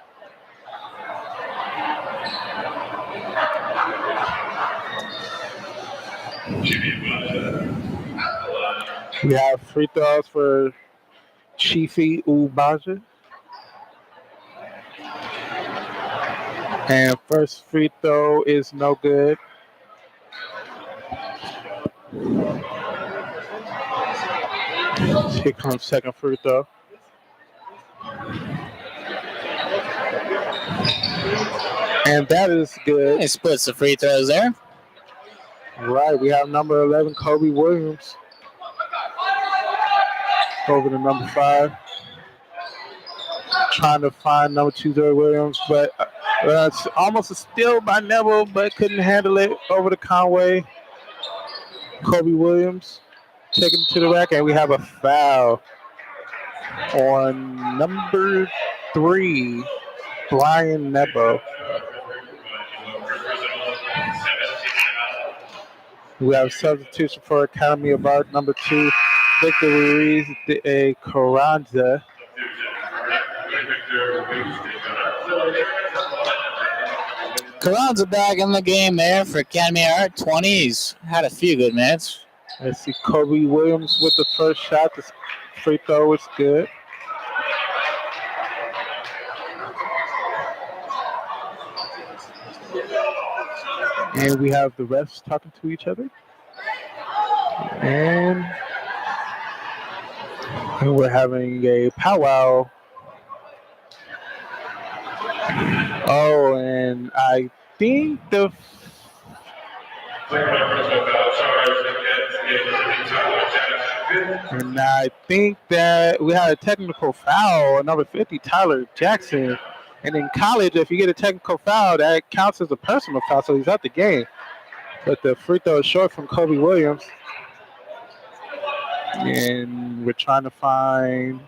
We have free throws for Chiefy Ubaja. And first free throw is no good. Here comes second free throw. And that is good. He splits the free throws there. Right, we have number 11, Kobe Williams. Over to number 5. Trying to find number 2, Zoe Williams, but it's almost a steal by Neville, but couldn't handle it. Over to Conway. Kobe Williams taking it to the rack, and we have a foul on number 3, Brian Nebo. We have a substitution for Academy of Art, number 2, Victor Ruiz de Carranza. Carranza back in the game there for Academy of Art. 20s. Had a few good minutes. I see Kobe Williams with the first shot. The free throw was good. And we have the refs talking to each other. And we're having a powwow. Oh, and I think that we had a technical foul on number 50, Tyler Jackson. And in college, if you get a technical foul, that counts as a personal foul, so he's out the game. But the free throw is short from Kobe Williams. And we're trying to find...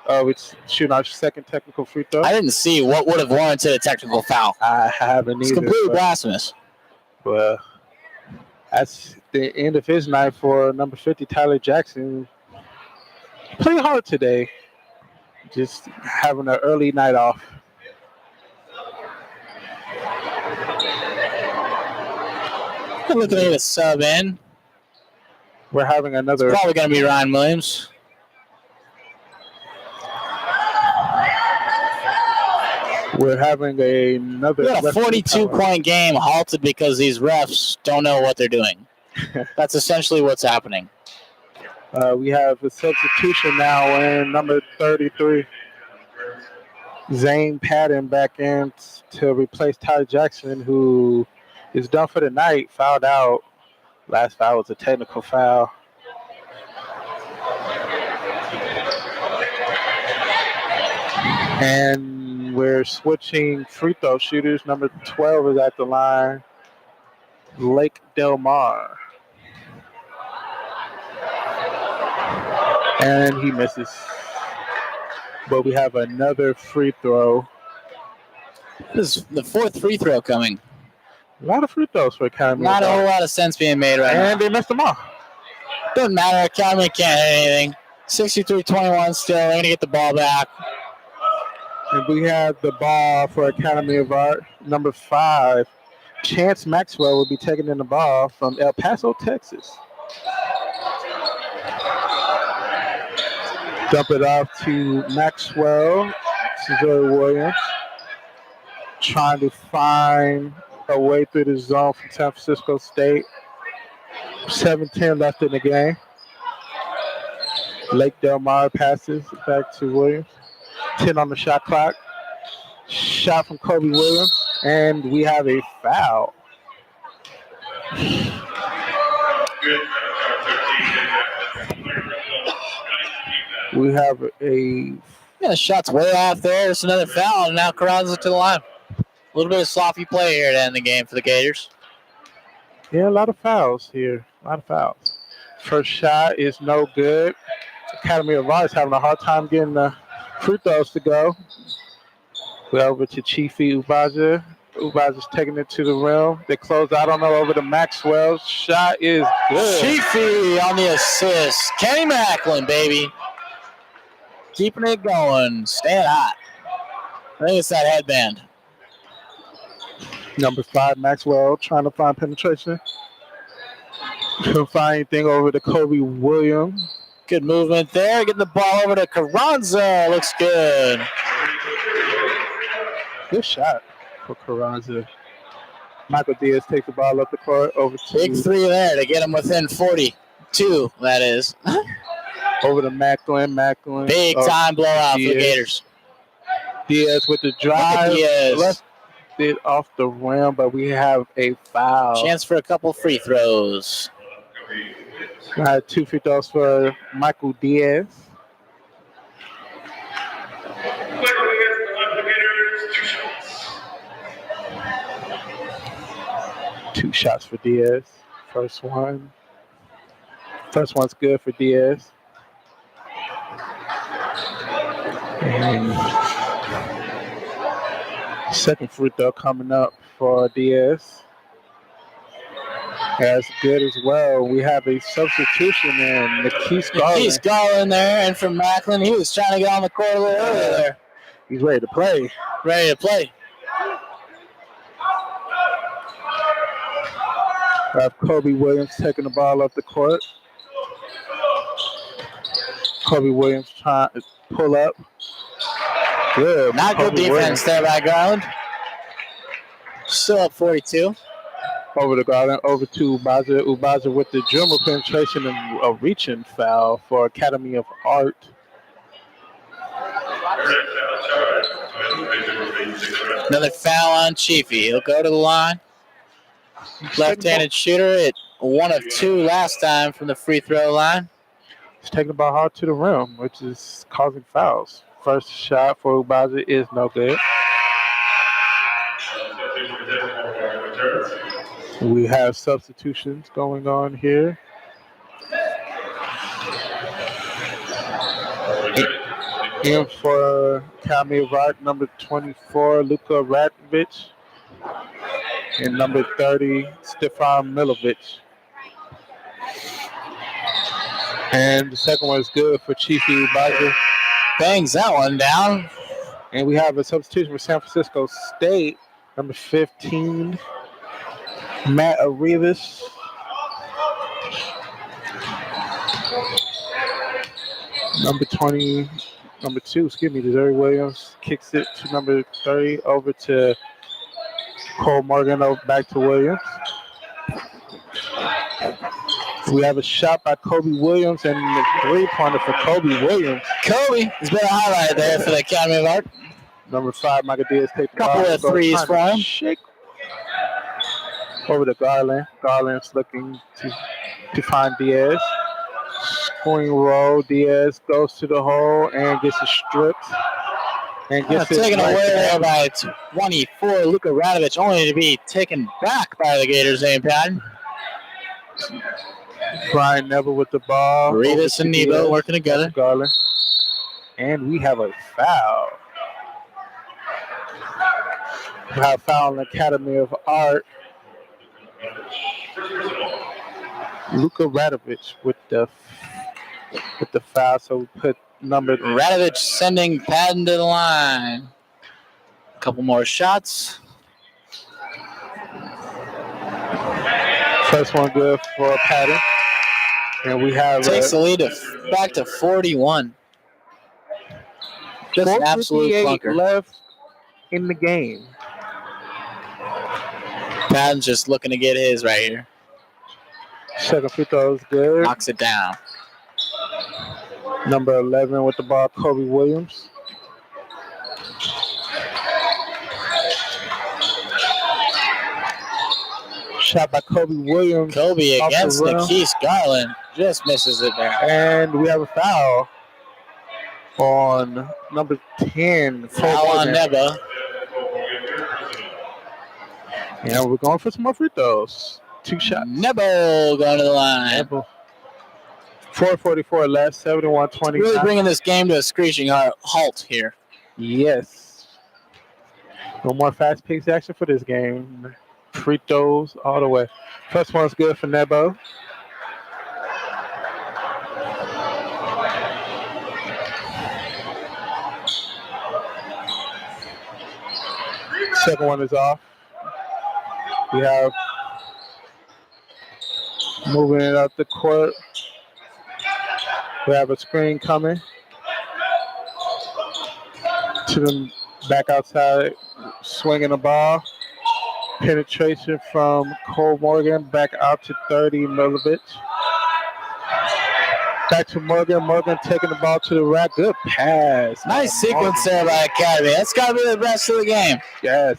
we're shooting our second technical free throw. I didn't see what would have warranted a technical foul. I haven't either. It's completely blasphemous. Well, that's the end of his night for number 50, Tyler Jackson. Playing hard today. Just having an early night off. Looking at a sub in. We're having another. It's probably going to be Ryan Williams. We're having another. We got a 42-point game halted because these refs don't know what they're doing. That's essentially what's happening. We have a substitution now in number 33. Zane Patton back in to replace Ty Jackson, who is done for the night, fouled out. Last foul was a technical foul. And we're switching free throw shooters. Number 12 is at the line, Lake Del Mar. And he misses. But we have another free throw. This is the fourth free throw coming. A lot of free throws for Academy. Not a whole lot of sense being made right now. And they missed them all. Doesn't matter. Academy can't hit anything. 63-21 still. They're going to get the ball back. And we have the ball for Academy of Art. Number 5, Chance Maxwell will be taking in the ball from El Paso, Texas. Dump it off to Maxwell. Cesar Williams trying to find a way through the zone from San Francisco State. 7:10 left in the game. Lake Del Mar passes back to Williams. 10 on the shot clock. Shot from Kobe Williams. And we have a foul. We have a... Yeah, the shot's way off there. It's another foul, and now Carranza to the line. A little bit of sloppy play here to end the game for the Gators. Yeah, a lot of fouls here. A lot of fouls. First shot is no good. Academy of Arts having a hard time getting the free throws to go. We're over to Chifi Ubaja. Ubaja's taking it to the rim. They close out on over to Maxwell. Shot is good. Chifi on the assist. Kenny Macklin, baby. Keeping it going. Staying hot. I think it's that headband. Number 5, Maxwell, trying to find penetration. Couldn't find anything over to Kobe Williams. Good movement there. Getting the ball over to Carranza. Looks good. Good shot for Carranza. Michael Diaz takes the ball up the court over to... Big three there to get him within 42, that is. Over to Macklin. Big time blowout for the Gators. Diaz with the drive. Left it off the rim, but we have a foul. Chance for a couple free throws. 2 free throws for Michael Diaz. Two shots for Diaz. First one's good for Diaz. And second free throw coming up for Diaz. That's good as well. We have a substitution in Niquise Garland. Niquise Garland there, and from Macklin, he was trying to get on the court a little earlier there. He's ready to play. We have Kobe Williams taking the ball up the court. Kobe Williams trying to pull up. Good. Not good defense there by Garland. Still up 42. Over to Garland, over to Ubaja. Ubaja with the dribble penetration and a reaching foul for Academy of Art. Another foul on Chiefy. He'll go to the line. Left-handed shooter at 1 of 2 last time from the free throw line. He's taking the ball hard to the rim, which is causing fouls. First shot for Ubaja is no good. We have substitutions going on here. In for Academy of Art, number 24, Luka Ratovich. And number 30, Stefan Milovic. And the second one is good for Chifi Ubaja. Bangs that one down. And we have a substitution for San Francisco State, number 15, Matt Arribas. Number 2, Desiree Williams kicks it to number 30 over to Cole Morgan, back to Williams. We have a shot by Kobe Williams and a three-pointer for Kobe Williams. Kobe has been a highlight there for the Academy of Art. Number 5, Michael Diaz takes the Couple ball. of threes Trying to from him. shake over to Garland. Garland's looking to find Diaz. Scoring roll. Diaz goes to the hole and gets it stripped. And gets it Taken right away there. there by 24, Luka Radovich, only to be taken back by the Gators, Pat. Brian Neville with the ball. Rivas and Nebo working together. Garland. And we have a foul. We have a foul in the Academy of Art. Luka Radovich with the foul. So we put number Radovich sending Patton to the line. A couple more shots. First one good for Patton. And we have takes the lead back to 41. Just an absolute clunker. Left in the game. Patton's just looking to get his right here. Second free throw is good. Knocks it down. Number 11 with the ball, Kobe Williams. Shot by Kobe Williams. Kobe against Nikese Garland. Just misses it there. And we have a foul on number 10. Foul on Neba. And we're going for some more free throws. 2 shots. Nebo going to the line. Nebo. 4:44 left, 71-20. Really bringing this game to a screeching halt here. Yes. No more fast-paced action for this game. Free throws all the way. First one's good for Nebo. Second one is off. We have moving it up the court. We have a screen coming to the back outside, swinging the ball. Penetration from Cole Morgan back out to 30 Milovic. Back to Morgan. Morgan taking the ball to the rack. Good pass. Nice sequence there by Academy. That's got to be the rest of the game. Yes.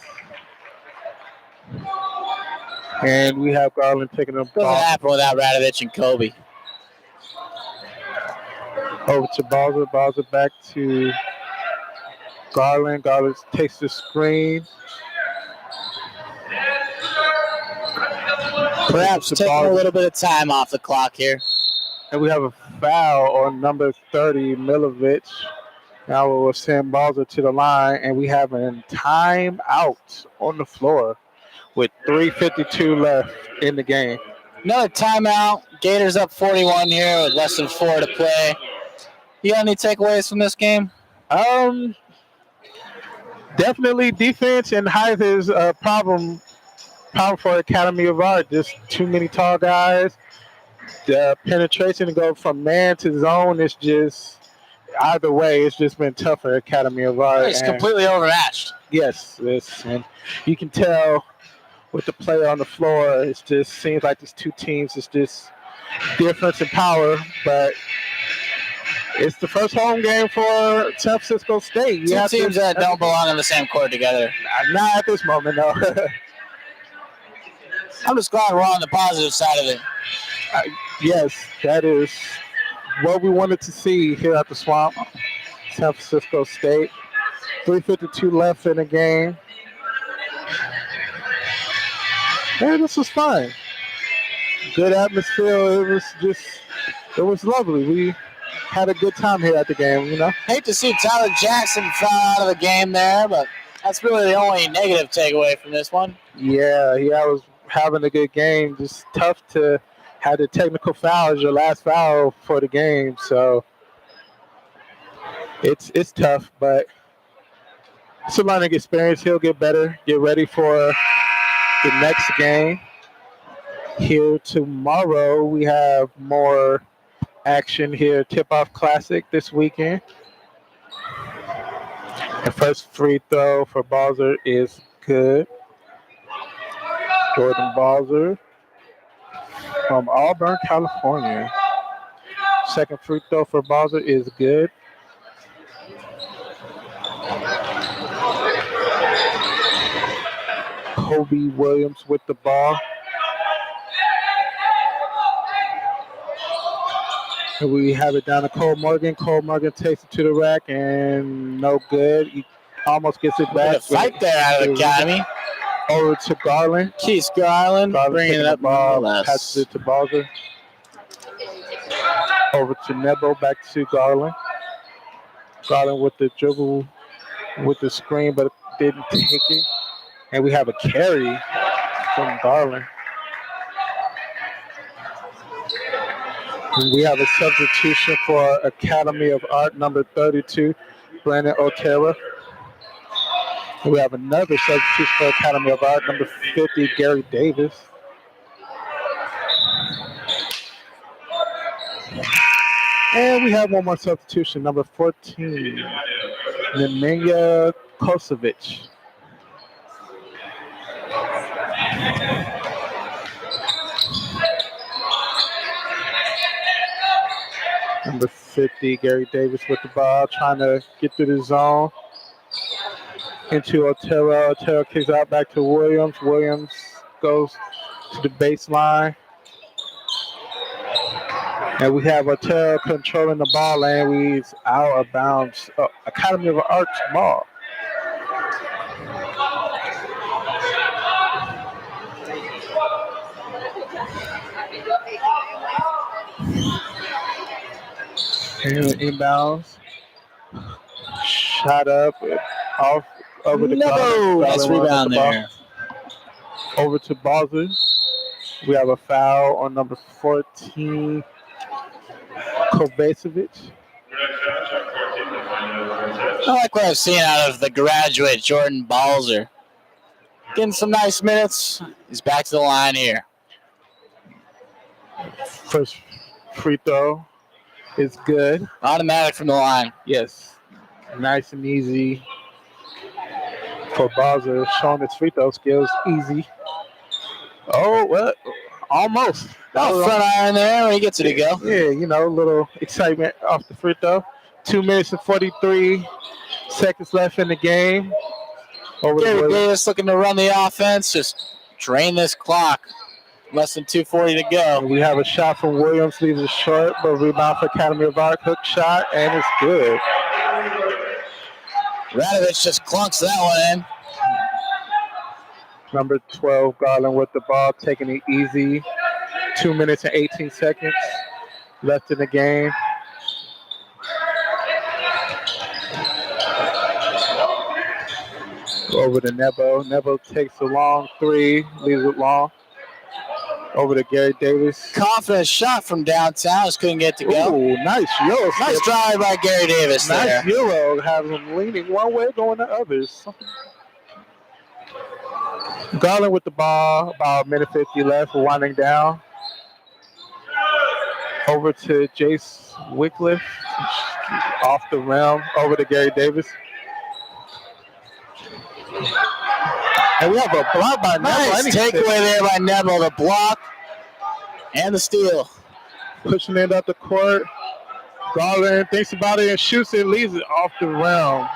And we have Garland taking the ball. Doesn't happen without Radovich and Kobe. Over to Balzer. Balzer back to Garland. Garland takes the screen. Perhaps taking a little bit of time off the clock here. And we have a foul on number 30, Milovic. Now we'll send Balzer to the line, and we have a timeout on the floor with 3:52 left in the game. Another timeout. Gators up 41 here with less than 4 to play. You got any takeaways from this game? Definitely defense and height is a problem for Academy of Art. Just too many tall guys. The penetration to go from man to zone is just either way. It's just been tough for Academy of Art. It's completely overmatched. Yes, and you can tell with the player on the floor. It just seems like these two teams is just difference in power, but it's the first home game for San Francisco State. Two teams that don't belong on the same court together. Not at this moment, no. I'm just glad we're on the positive side of it. Yes, that is what we wanted to see here at the Swamp. San Francisco State. 3:52 left in the game. Yeah, this was fun. Good atmosphere. It was lovely. We had a good time here at the game, you know. Hate to see Tyler Jackson fall out of the game there, but that's really the only negative takeaway from this one. Yeah, I was having a good game. Just tough to have the technical foul as your last foul for the game. So it's tough, but it's a learning experience. He'll get better, get ready for the next game. Here tomorrow, we have more action here. Tip-off Classic this weekend. And first free throw for Balzer is good. Jordan Balzer from Auburn, California. Second free throw for Bowser is good. Kobe Williams with the ball. And we have it down to Cole Morgan. Cole Morgan takes it to the rack and no good. He almost gets it back. A fight there out of the academy. Over to Garland. Keith Garland bringing it up. The ball, passes it to Bowser. Over to Nebo, back to Garland. Garland with the dribble, with the screen, but didn't take it. And we have a carry from Garland. And we have a substitution for Academy of Art number 32, Brandon Otero. And we have another substitution for Academy of Art number 50, Gary Davis. And we have one more substitution, number 14, Nemanja Kosovic. Number 50, Gary Davis with the ball, trying to get through the zone. Into Otero. Otero kicks out back to Williams. Williams goes to the baseline. And we have Otero controlling the ball, and he's out of bounds. Academy of Arts ball. And inbounds. Shot up, off over the No, nice rebound there. Over to Bowser. We have a foul on number 14, Kovacevic. I like what I've seen out of the graduate, Jordan Balzer. Getting some nice minutes. He's back to the line here. First free throw is good. Automatic from the line. Yes. Nice and easy for Bowser, showing his free throw skills. Easy. Oh, well, almost. Front iron there when he gets it to go. Yeah, you know, a little excitement off the free throw. 2 minutes and 43 seconds left in the game. Gary Davis looking to run the offense, just drain this clock. Less than 2:40 to go. And we have a shot from Williams, leaves it short, but rebound for Academy of Art, hook shot, and it's good. Radovich just clunks that one in. Number 12, Garland with the ball, taking it easy. 2 minutes and 18 seconds left in the game. Over to Nebo. Nebo takes a long three, leaves it long. Over to Gary Davis. Confident shot from downtown. Just couldn't get to go. Ooh, nice Euro. Nice drive by Gary Davis there. Nice Euro. Have him leaning one way, going the others. Garland with the ball. About a minute 50 left. We're winding down. Over to Jace Wycliffe. Off the rim. Over to Gary Davis. And we have a block by Nebo. Nice takeaway there by Nebo. The block and the steal. Pushing it up the court. Garland thinks about it and shoots it, leaves it off the rim.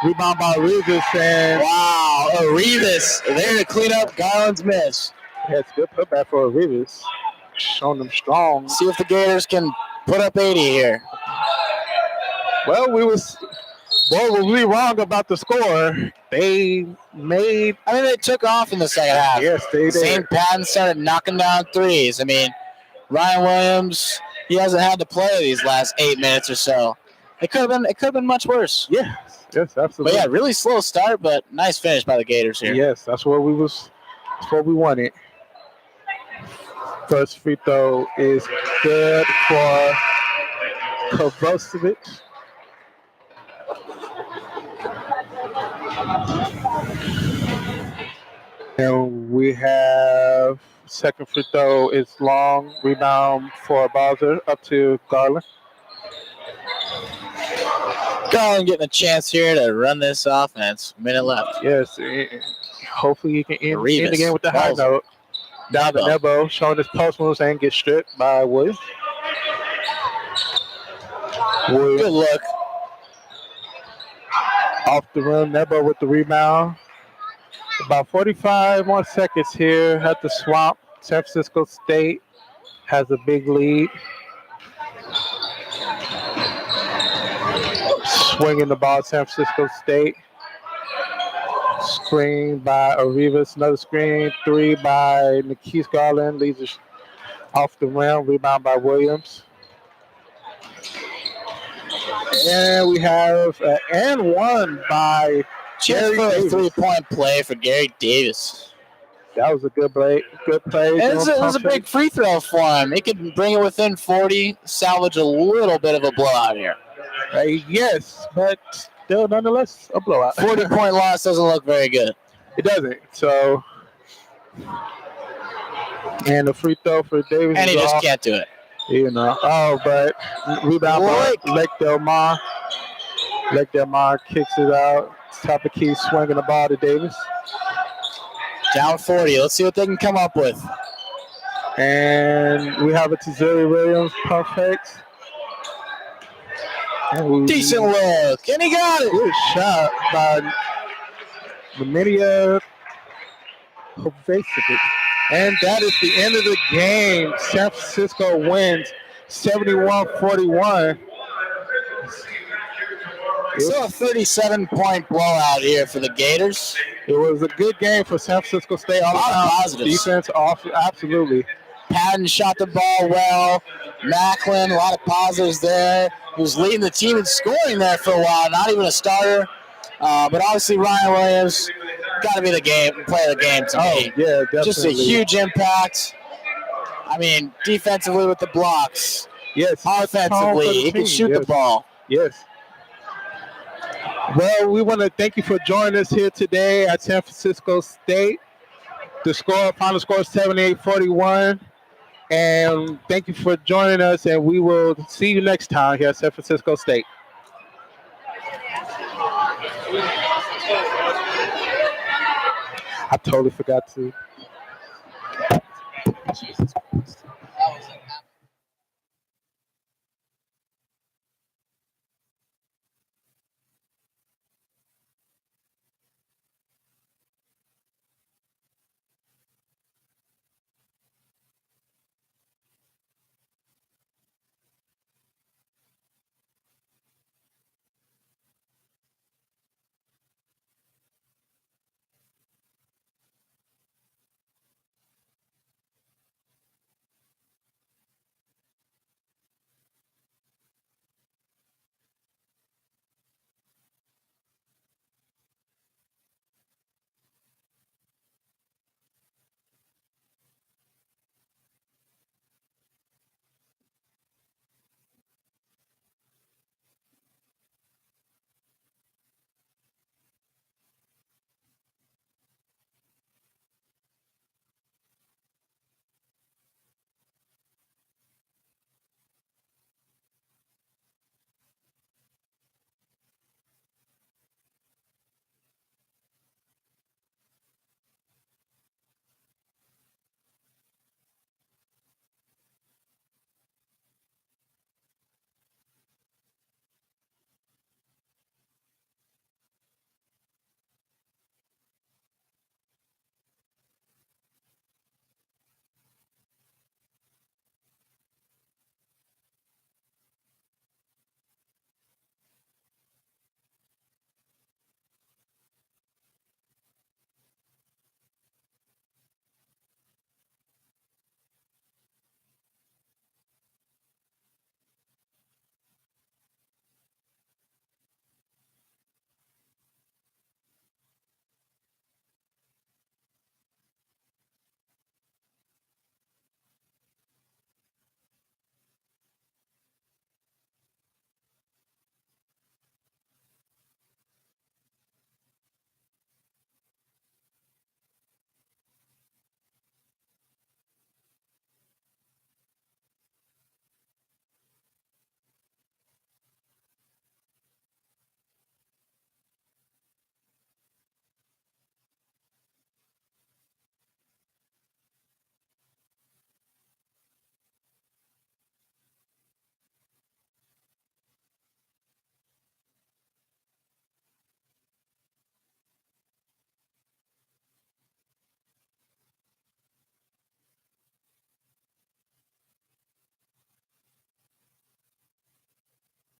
Rebound by Rivas. And wow, Rivas there to clean up Garland's miss. That's good putback for Rivas. Showing them strong. See if the Gators can put up 80 here. Well, were we wrong about the score? They took off in the second half. Yes, they did. St. Patton started knocking down threes. I mean, Ryan Williams, he hasn't had to play these last 8 minutes or so. It could have been much worse. Yes, absolutely. But yeah, really slow start, but nice finish by the Gators here. Yes, that's what we wanted. First free throw is good for Kovacevic. And we have second free throw is long. Rebound for Bowser up to Garland. Garland getting a chance here to run this offense. Minute left. Yes. Hopefully he can end the game with the high note. Down to Nebo, showing his post moves and get stripped by Williams. Good look. Off the rim, Nebo with the rebound. About 45 more seconds here at the Swamp. San Francisco State has a big lead. Swinging the ball, San Francisco State. Screen by Arribas. Another screen. Three by Nikise Garland. Leads it off the rim. Rebound by Williams. And we have an and one by Jerry Gary for a Davis. 3-point play for Gary Davis. That was a good play. Good play. It was a big free throw for him. He could bring it within 40, salvage a little bit of a blowout here. Yes, but still, nonetheless, a blowout. 40-point loss doesn't look very good. It doesn't. So, and the free throw for Davis. And he just can't do it. You know. Oh, but rebound by Lake Del Mar. Lake Del Mar kicks it out. Top of key swinging the ball to Davis. Down 40. Let's see what they can come up with. And we have a Tazuri Williams pump fakes. Decent look. And he got it. Good shot by Laminia Kovacevic. And that is the end of the game. San Francisco wins 71-41. So a 37-point blowout here for the Gators. It was a good game for San Francisco State. All around positives. Defense, absolutely. Patton shot the ball well. Macklin, a lot of positives there. He was leading the team in scoring there for a while. Not even a starter. But obviously Ryan Williams got to be the player of the game to me. Yeah, definitely. Just a huge impact. I mean, defensively with the blocks. Yes. Offensively, he can shoot the ball. Yes. Well, we want to thank you for joining us here today at San Francisco State. The final score is 78-41. And thank you for joining us, and we will see you next time here at San Francisco State. I totally forgot to.